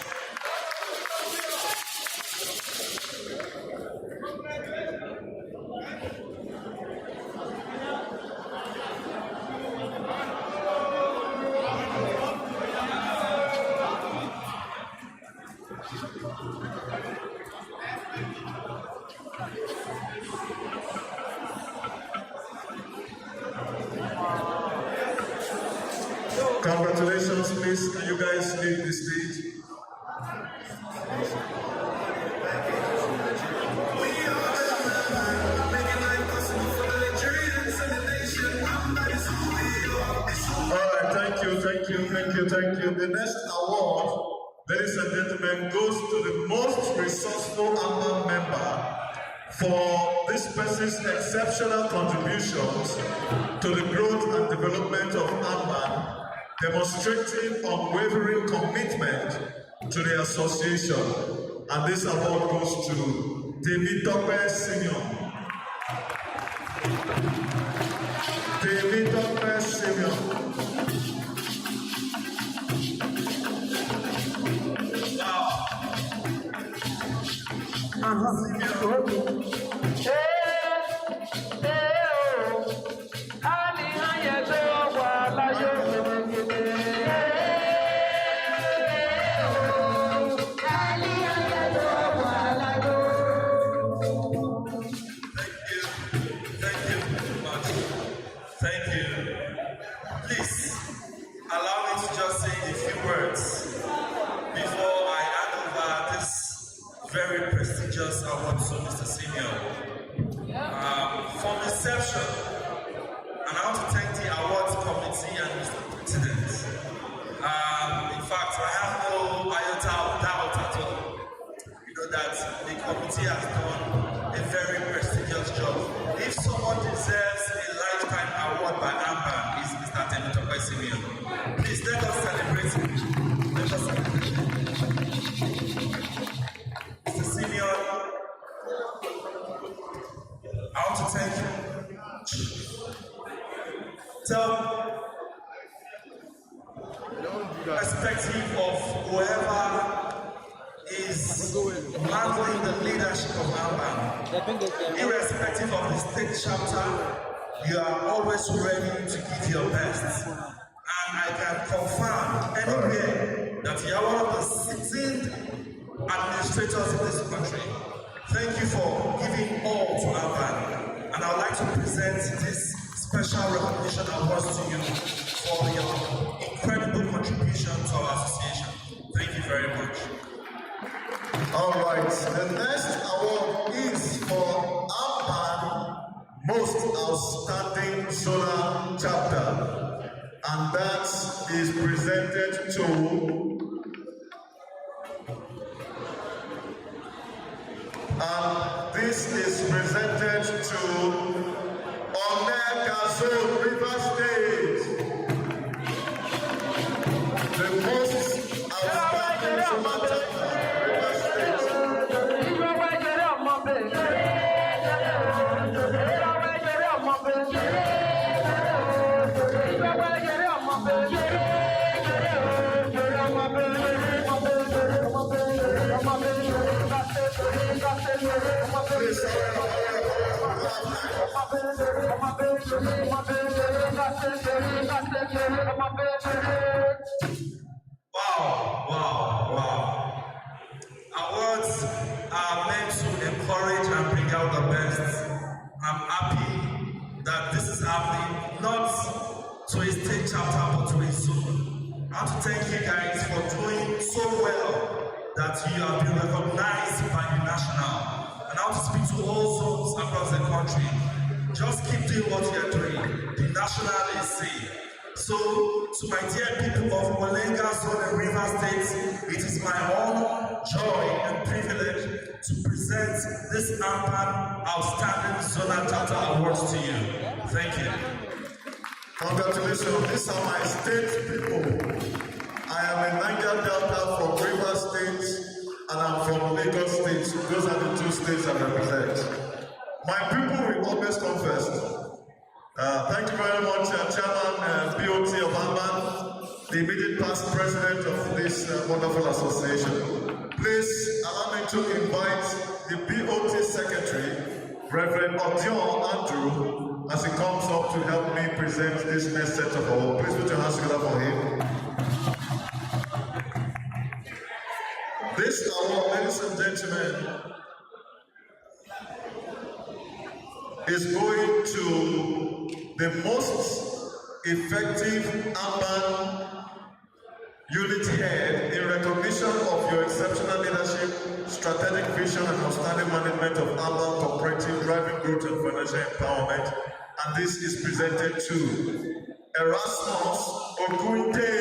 Congratulations, please. Can you guys leave the stage? Alright, thank you. The next award, ladies and gentlemen, goes to the most resourceful AMMBAN member for this person's exceptional contributions to the growth and development of AMMBAN, demonstrating unwavering commitment to the association. And this award goes to Temitope Simeon. Temitope Simeon. Thank you. Please, allow me to just say a few words before I hand over this very prestigious award to Mr. Simeon. From inception, and I want to thank the awards committee and Mr. President. In fact, I have no iota of doubt at all. You know that the committee has done a very prestigious job. If someone deserves a lifetime award by AMMBAN, is Mr. Temitope Simeon. Please let us celebrate him. Let us celebrate him. Mr. Simeon, I want to thank you. Tell perspective of whoever is handling the leadership of AMMBAN, irrespective of the state chapter, you are always ready to give your best. And I can confirm anywhere that you are one of the seasoned administrators in this country. Thank you for giving all to AMMBAN. And I would like to present this special recognition awards to you for your incredible contribution to our association. Thank you very much. All right, the next award is for AMMBAN Most Outstanding Zonal Chapter, and that is presented to this is presented to Onekazo River State, the most outstanding zonal chapter, River State. Wow. Awards are meant to encourage and bring out the best. I'm happy that this is happening, not to a state chapter, but to a zone. I want to thank you guys for doing so well that you have been recognized by the national. And I want to speak to all zones across the country. Just keep doing what you are doing. The national is safe. So, to my dear people of Olenga Zone and River State, it is my honor, joy, and privilege to present this AMMBAN Outstanding Zonal Chapter Awards to you. Thank you. Congratulations, these are my state people. I am a Niger Delta from River State, and I'm from Lagos State. Those are the two states I represent. My people will always come first. Thank you very much, Chairman BOT of AMMBAN, the immediate past president of this wonderful association. Please allow me to invite the BOT secretary, Reverend Odion Andrew, as he comes up to help me present this next set of awards. Please put your hands together for him. This award, ladies and gentlemen, is going to the most effective AMMBAN unit head in recognition of your exceptional leadership, strategic vision, and outstanding management of AMMBAN cooperative driving growth and financial empowerment. And this is presented to Erasmus Okunte.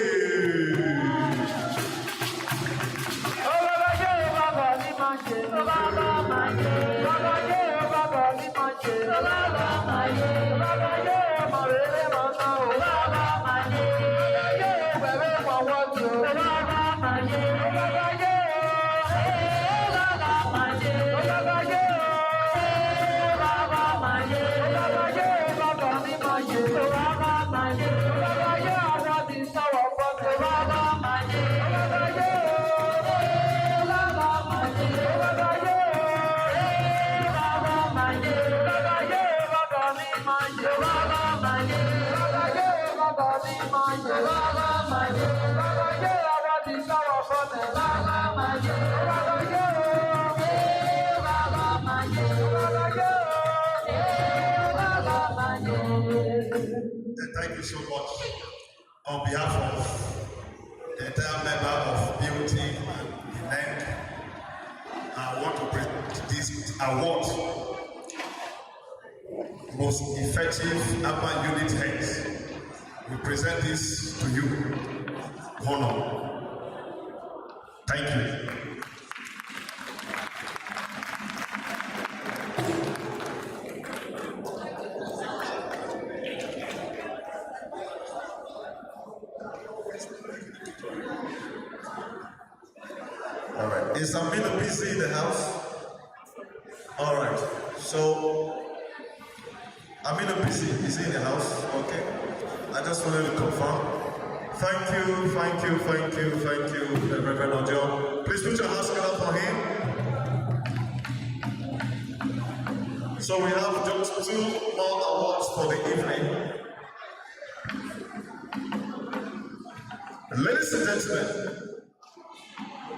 Thank you so much. On behalf of the entire member of BOT and NEC, I want to present this award, Most Effective AMMBAN Unit Heads. We present this to you. Honor. Thank you. All right. Is Amina busy in the house? All right. So, Amina busy. Is he in the house? Okay. I just wanted to confirm. Thank you, Reverend Ojo. Please put your hands together for him. So we have just 2 more awards for the evening. Ladies and gentlemen,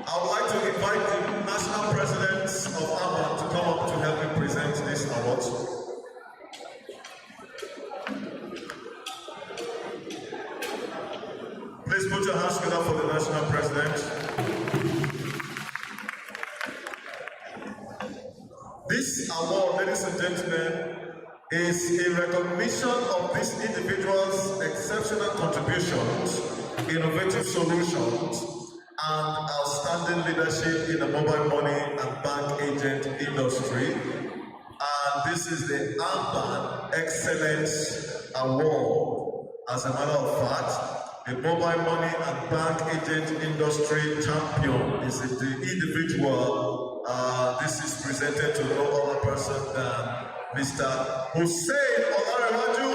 I would like to invite the national presidents of AMMBAN to come up to help me present this award. Please put your hands together for the national president. This award, ladies and gentlemen, is in recognition of these individuals' exceptional contributions, innovative solutions, and outstanding leadership in the mobile money and bank agent industry. And this is the AMMBAN Excellence Award. As a matter of fact, the mobile money and bank agent industry champion is the individual. This is presented to no other person than Mr. Hussein Olarewaju.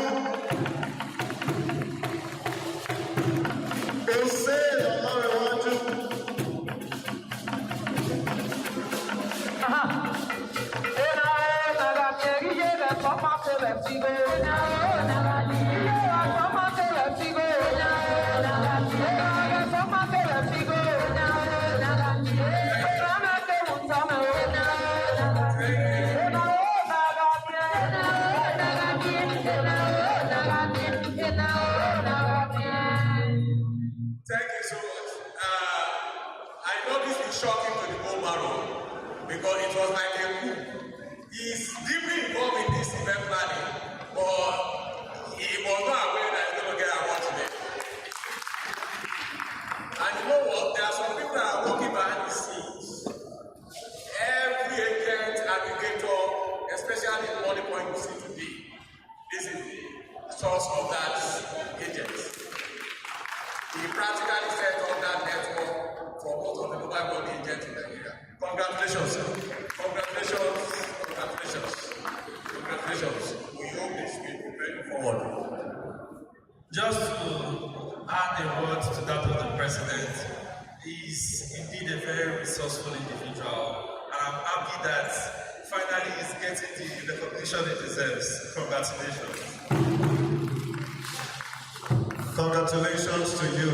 Hussein Olarewaju. Thank you so much. I know this is shocking to the whole barrel because it was like a coup. He's deeply involved in this event planning, but he was not aware that he's going to get an award today. And you know what? There are some people that are working behind the scenes. Every agent, aggregator, especially in money point you see today, this is the source of that agent. He practically set up that network for most of the mobile money agents in Nigeria. Congratulations, sir. Congratulations. Congratulations. Congratulations. We hope this will move forward. Just to add a word to that of the president, he's indeed a very resourceful individual. And I'm happy that finally he's getting the recognition he deserves. Congratulations. Congratulations to you.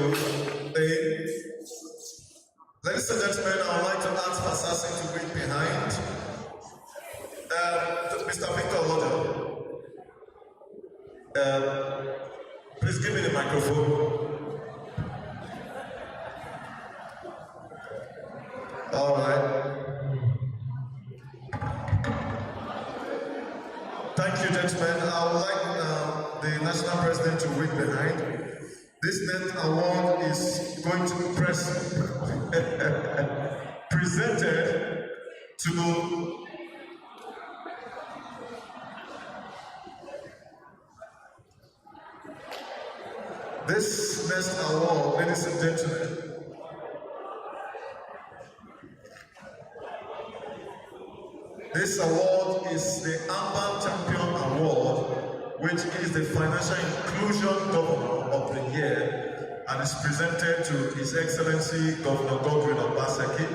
Ladies and gentlemen, I would like to ask Assassin to wait behind. Mr. Victor Lodge, please give me the microphone. All right. Thank you, gentlemen. I would like the national president to wait behind. This next award is going to be presented to this next award, ladies and gentlemen. This award is the AMMBAN Champion Award, which is the Financial Inclusion Governor of the Year, and is presented to His Excellency Governor Godwin Obaseki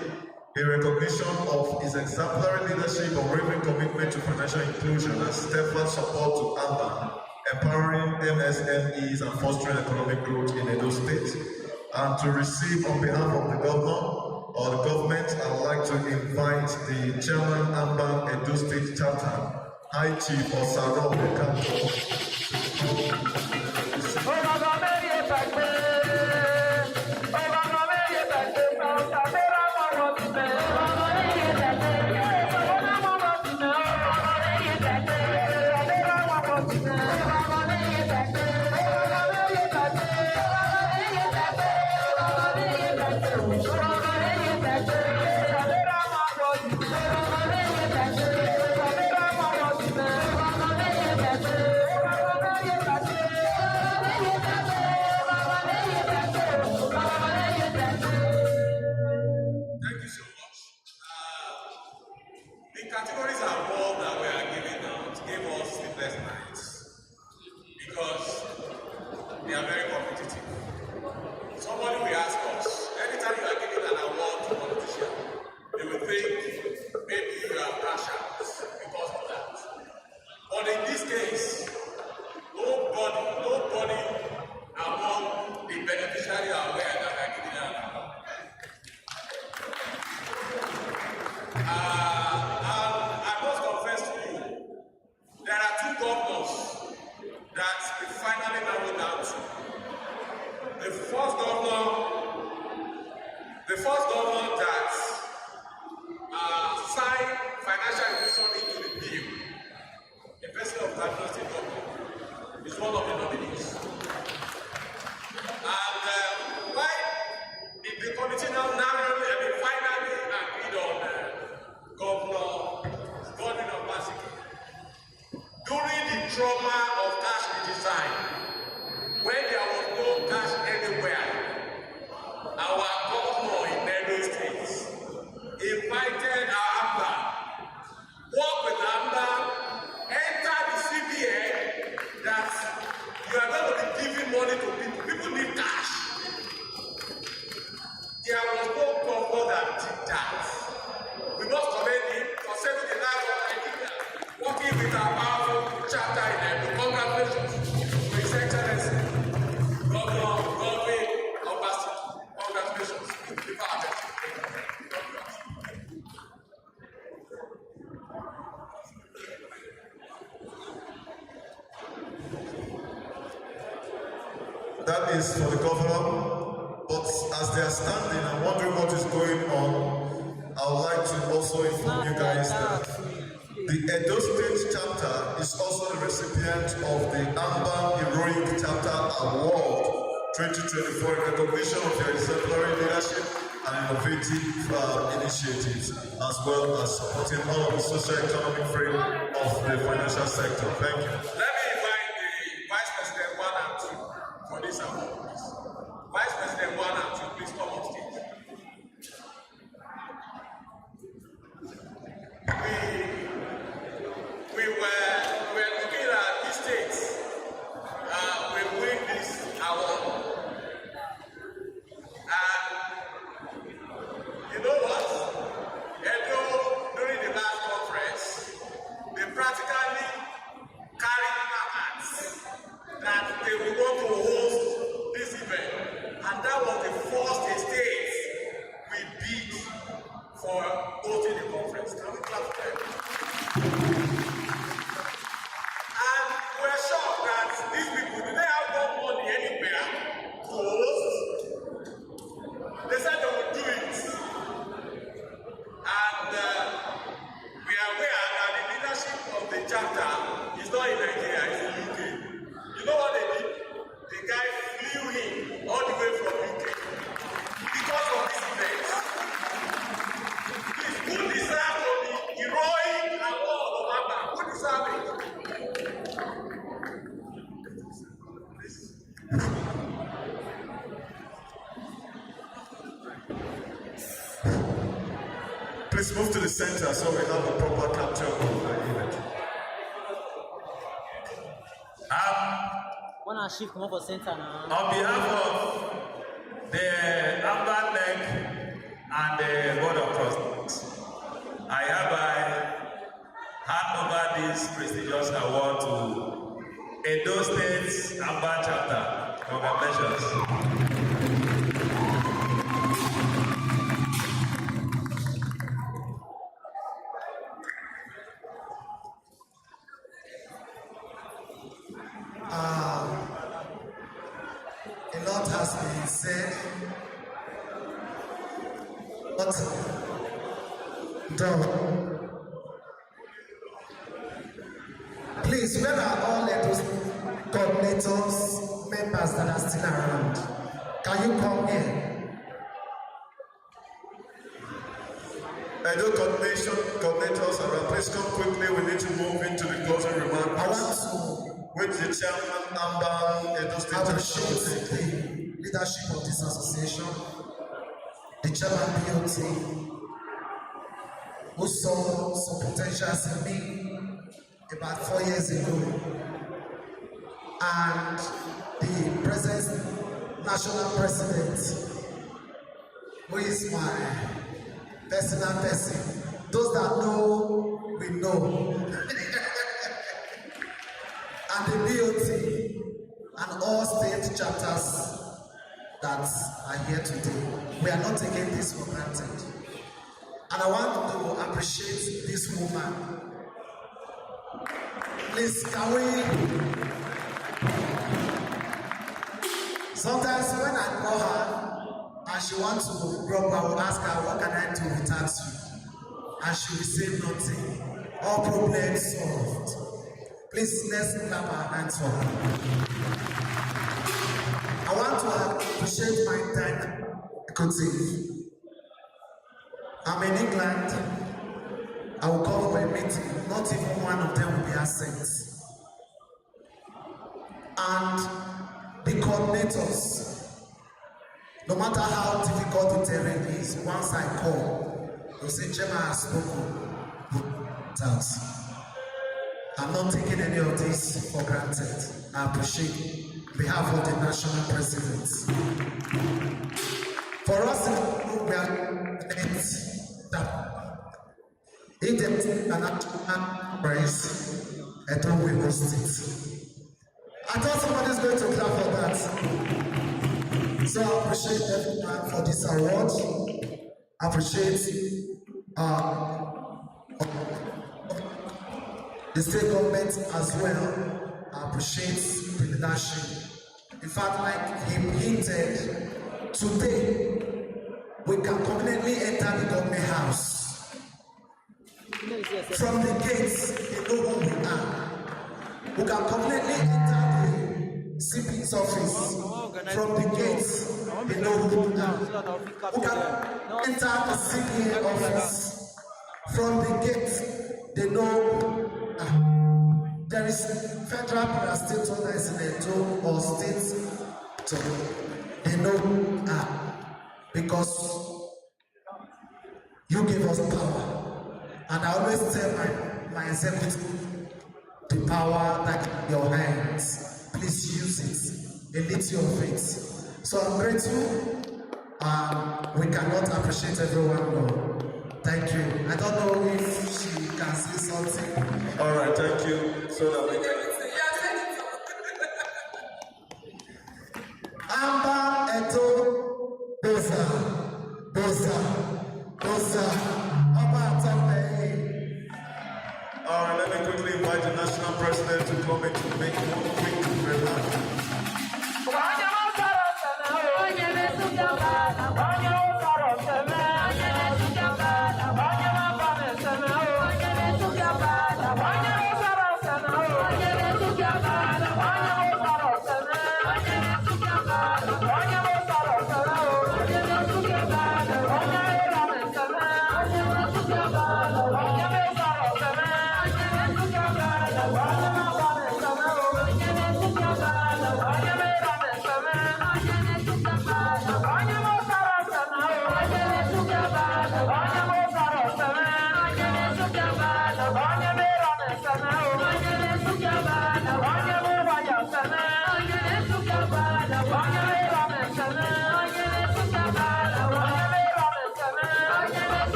in recognition of his exemplary leadership, unwavering commitment to financial inclusion, and steadfast support to AMMBAN, empowering MSMEs and fostering economic growth in Edo State. And to receive on behalf of the governor or the government, I would like to invite the Chairman AMMBAN Edo State Chapter, High Chief Osaro Bekanto. That is for the governor. But as they are standing and wondering what is going on, I would like to also inform you guys that the Edo State chapter is also the recipient of the AMMBAN Heroic Chapter Award 2024 in recognition of your exemplary leadership and innovative initiatives, as well as supporting all of the socio-economic frame of the financial sector. Thank you. Let me invite the Vice President 1 and 2 for this award, please. Vice President 1 and 2, please come on stage. We were looking at these states. We win this award. And you know what? Edo, during the last conference, they practically carried markers that they will want to host this event. And that was the first state we beat for hosting the conference. Can we clap for them? And we're shocked that these people, did they have more money anywhere to host? They said they would do it. And we are aware that the leadership of the chapter is not in Nigeria, it's in UK. You know what they did? The guy flew in all the way from UK because of this event. Please, who deserves the heroic award of AMMBAN? Who deserves it? Please move to the center so we have a proper capture of the event. Wanna shift come up for center now. On behalf of the AMMBAN NEC and the Board of Trustees, I hereby hand over this prestigious award to Edo State's AMMBAN chapter. Congratulations. A lot has been said, but done. Please, where are all those coordinators, members that are still around? Can you come here? Edo coordinators around. Please come quickly. We need to move into the closing remarks. I want to with the chairman AMMBAN Edo State appreciate the leadership of this association, the chairman BOT, who saw some potentials in me about 4 years ago, and the present national president, who is my personal person. Those that know, we know. And the BOT and all state chapters that are here today. We are not taking this for granted. And I want to appreciate this woman. Please, can we? Sometimes when I call her and she wants to grow up, I will ask her, what can I do without you? And she will say nothing. All problems solved. Please, let's clap our hands for her. I want to appreciate my time. Continue. I'm in England. I will come for a meeting. Not even one of them will be absent. And the coordinators, no matter how difficult the terrain is, once I call, they'll say, Chairman has spoken. I'm not taking any of this for granted. I appreciate on behalf of the national president. For us, we are that if they are not praise, I don't will host it. I thought somebody's going to clap for that. So I appreciate everyone for this award. I appreciate the state government as well. I appreciate the leadership In fact, like he hinted, today we can confidently enter the government house. From the gates, they know who we are. We can confidently enter the CP's office. From the gates, they know who we are. We can enter the CPA office. From the gates, they know there is federal parastate owners in Edo or state. So they know because you gave us power. And I always tell my executive, the power that in your hands, please use it, a little of it. So I'm grateful. We cannot appreciate everyone more. Thank you. I don't know if she can say something. All right, thank you. So that we can. AMMBAN Edo Boza. All right, let me quickly invite the national president to come in to make one quick remark.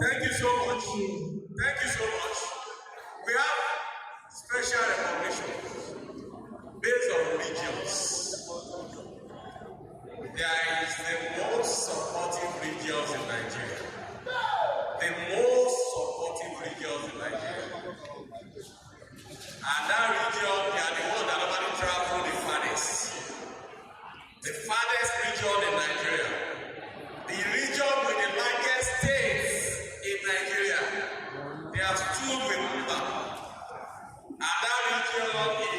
Thank you so much. We have special recognition based on regions. There is the most supportive regions in Nigeria. The most supportive regions in Nigeria. And that region, they are the ones that normally travel the farthest. The farthest region in Nigeria. The region with the largest states in Nigeria. They have stood with Uber. And that region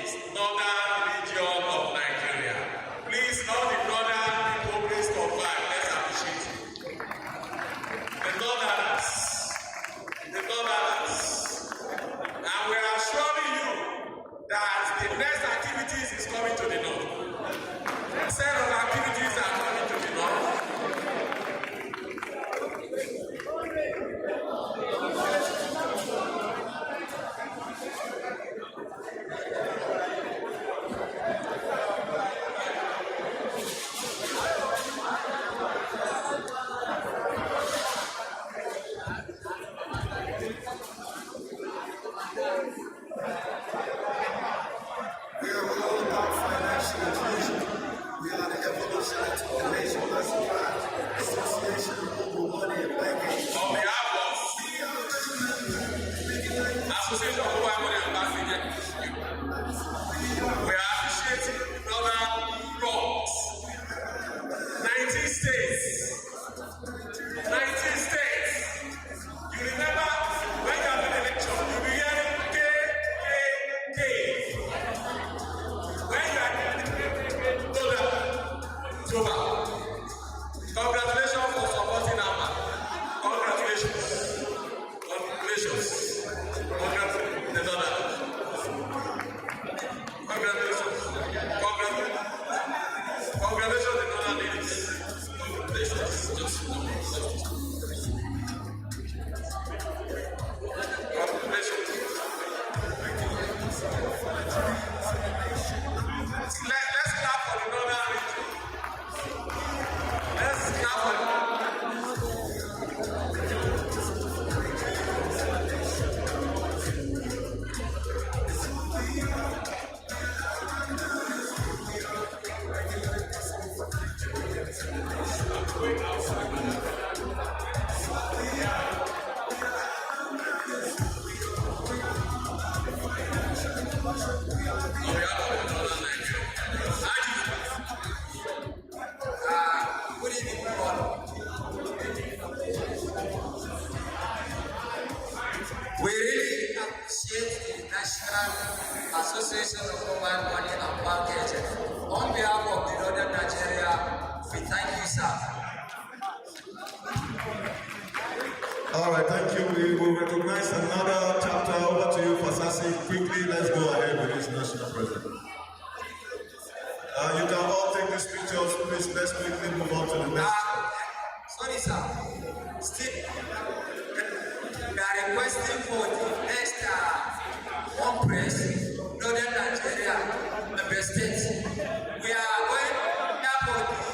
is northern region of Nigeria. Please, all the northern people, please confirm. Let's appreciate it. The northerners. The northerners. And we are assuring you that the next activities is coming to the north. Set of activities are coming to the north. All right, thank you. We will recognize another chapter. Over to you, Fasasi. Quickly, let's go ahead with this national president. You can all take these pictures. Please, let's quickly move on to the next. Sorry, sir. Still, we are requesting for the next conference, Northern Nigeria, Member States. We are going now for the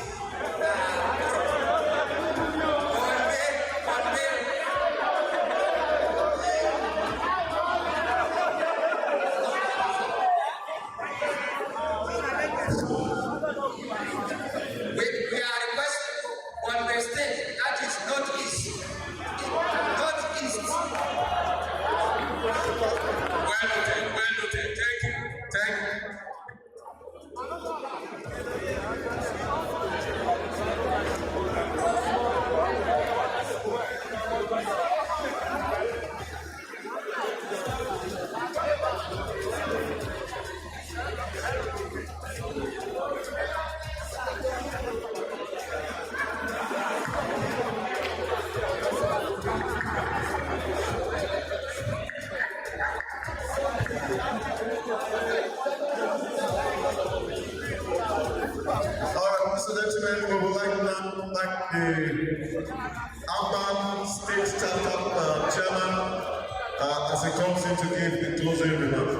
we are requesting one state that is northeast. Northeast. Well noted, thank you. Thank you. Gentlemen, we would like now thank the AMMBAN State Startup Chairman as he comes in to give the closing remarks.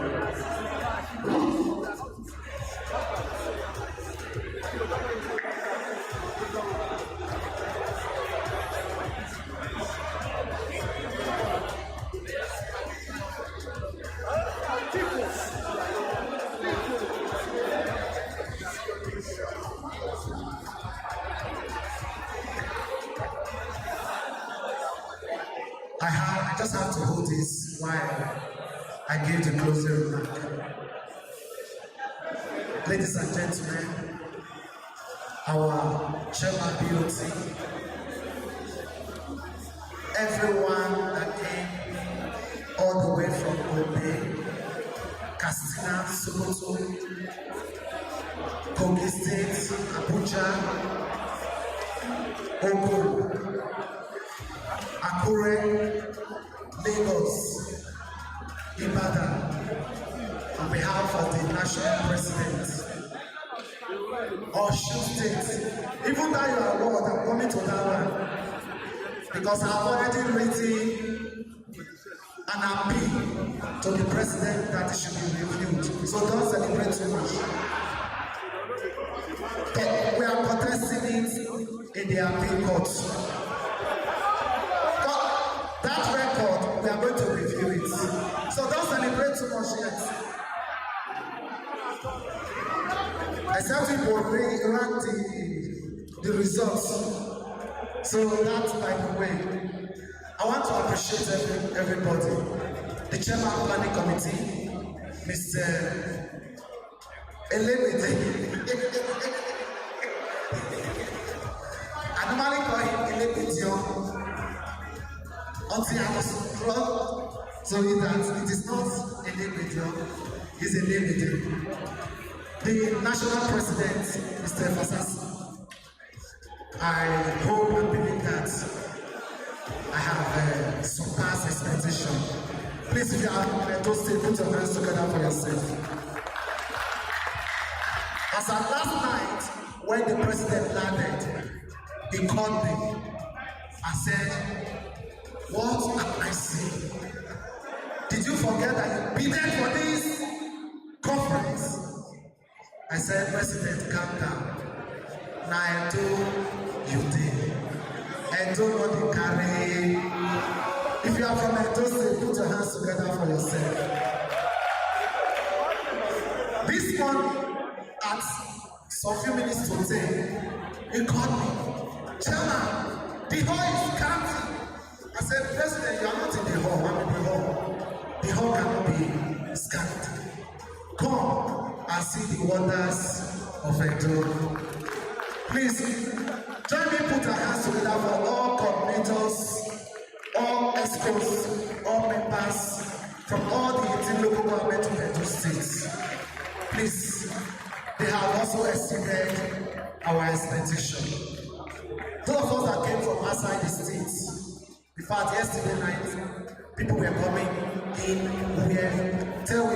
I just have to hold this while I give the closing remark. Ladies and gentlemen, our chairman BOT, everyone that came all the way from Obe, Katsina, Sokoto, Kogi State, Abuja, Ogun, Akure, Lagos, Ibadan, on behalf of the national president, Osun State, even though you are award, I'm coming to that one because I've already written an appeal to the president that it should be reviewed. So don't celebrate too much. But we are contesting it in the appeal court. That record, we are going to review it. So don't celebrate too much yet. Except if we rank the results. So that's by the way. I want to appreciate everybody. The chairman of the planning committee, Mr. Elemete. I normally call him Elemete. Until I was brought to it that it is not a name video, it's a name video. The national president, Mr. Fasasi, I hope and believe that I have surpassed expectation. Please, if you are to stay, put your hands together for yourself. As at last night, when the president landed, he called me and said, "What am I saying? Did you forget that you bidded for this conference?" I said, "President, calm down. Now I do, you did. I don't want to carry. If you are from Edo State, put your hands together for yourself." This one, at some few minutes to 10, he called me, "Chairman, the hall is counting." I said, "President, you are not in the hall. I'm in the hall. The hall cannot be scanned. Come and see the wonders of Edo." Please, join me, put our hands together for all coordinators, all experts, all members from all the 18 local government of Edo State. Please, they have also exceeded our expectation. Those of us that came from outside the state, In fact, yesterday night, people were coming in, we were till we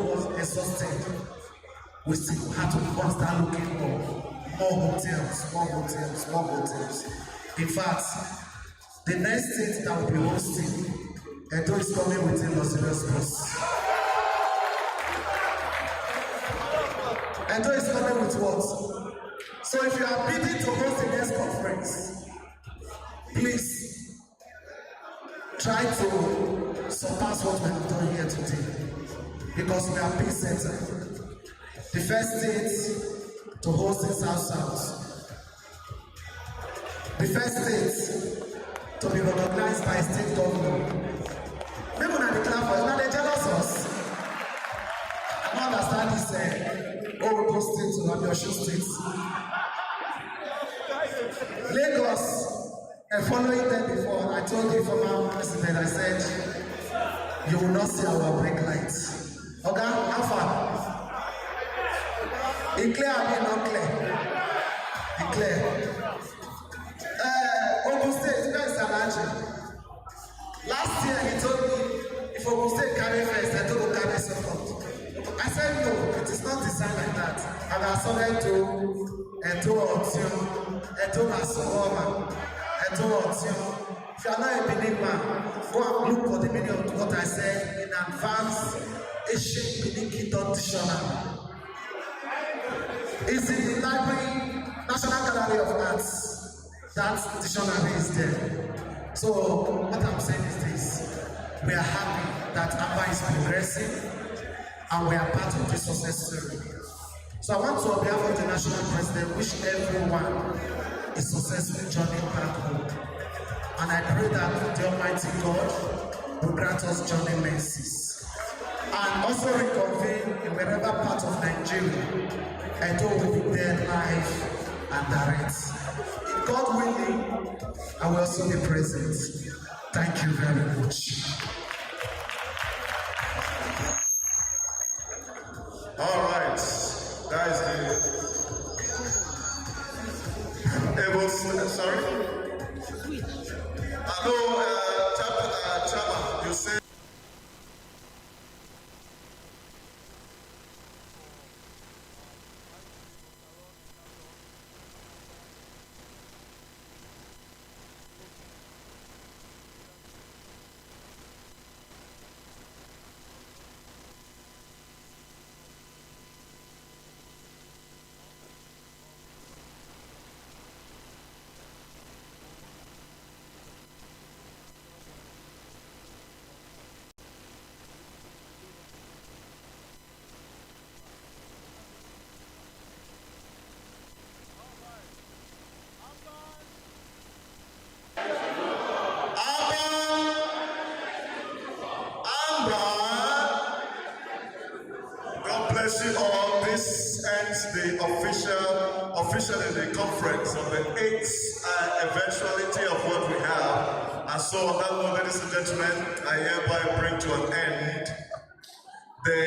was exhausted. We still had to start looking for more hotels. In fact, the next state that will be hosting, Edo is coming with a luxurious bus. Edo is coming with what? So if you are bidding to host the next conference, please try to surpass what we have done here today, because we are peace center. The first state to host in South. The first state to be recognized by a state governor. Maybe when I declare for you, now they jealous us. I don't understand this those states or your shoe states. Lagos, and following them before, I told the former president, I said, you will not see our brake lights. Okay, how far? It clear, I mean not clear. It clear. Ogun State, you guys are large. Last year he told me, if Ogun State carry first, I told him carry second. I said no, it is not designed like that. And I started to Edo Otio, Edo Masowoma, Edo Otio. If you are not a Benin man, go and look for the meaning of what I said in advance Asian Benin Kingdom Dictionary. It's in the library, National Gallery of Arts. That dictionary is there. So what I'm saying is this: we are happy that AMMBAN is progressing, and we are part of this success story. So I want to, on behalf of the national president, wish everyone a successful journey back home. And I pray that the Almighty God will grant us journey mercies, and also reconvene in wherever part of Nigeria. Edo will be there live and direct. If God willing, I will also be present. Thank you very much. All right, that is the able. Sorry. Hello, Chama. You said. This ends the officially the conference on the 8th eventuality of what we have. And so on that note, ladies and gentlemen, I hereby bring to an end the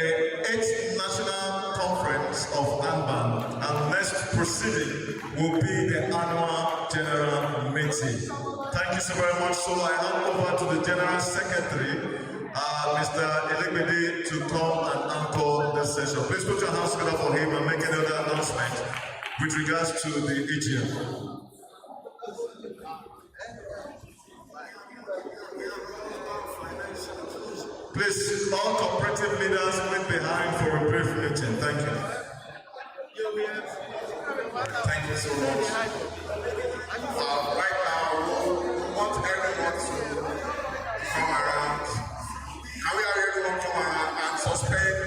8th National Conference of AMMBAN. And next proceeding will be the annual general meeting. Thank you so very much. So I hand over to the General Secretary, Mr. Elegbede, to come and anchor the session. Please put your hands together for him and make another announcement with regards to the AGM. Please, all cooperative leaders wait behind for a brief meeting. Thank you. Thank you so much. Right now, we want everyone to come around. Can we have everyone come around and suspend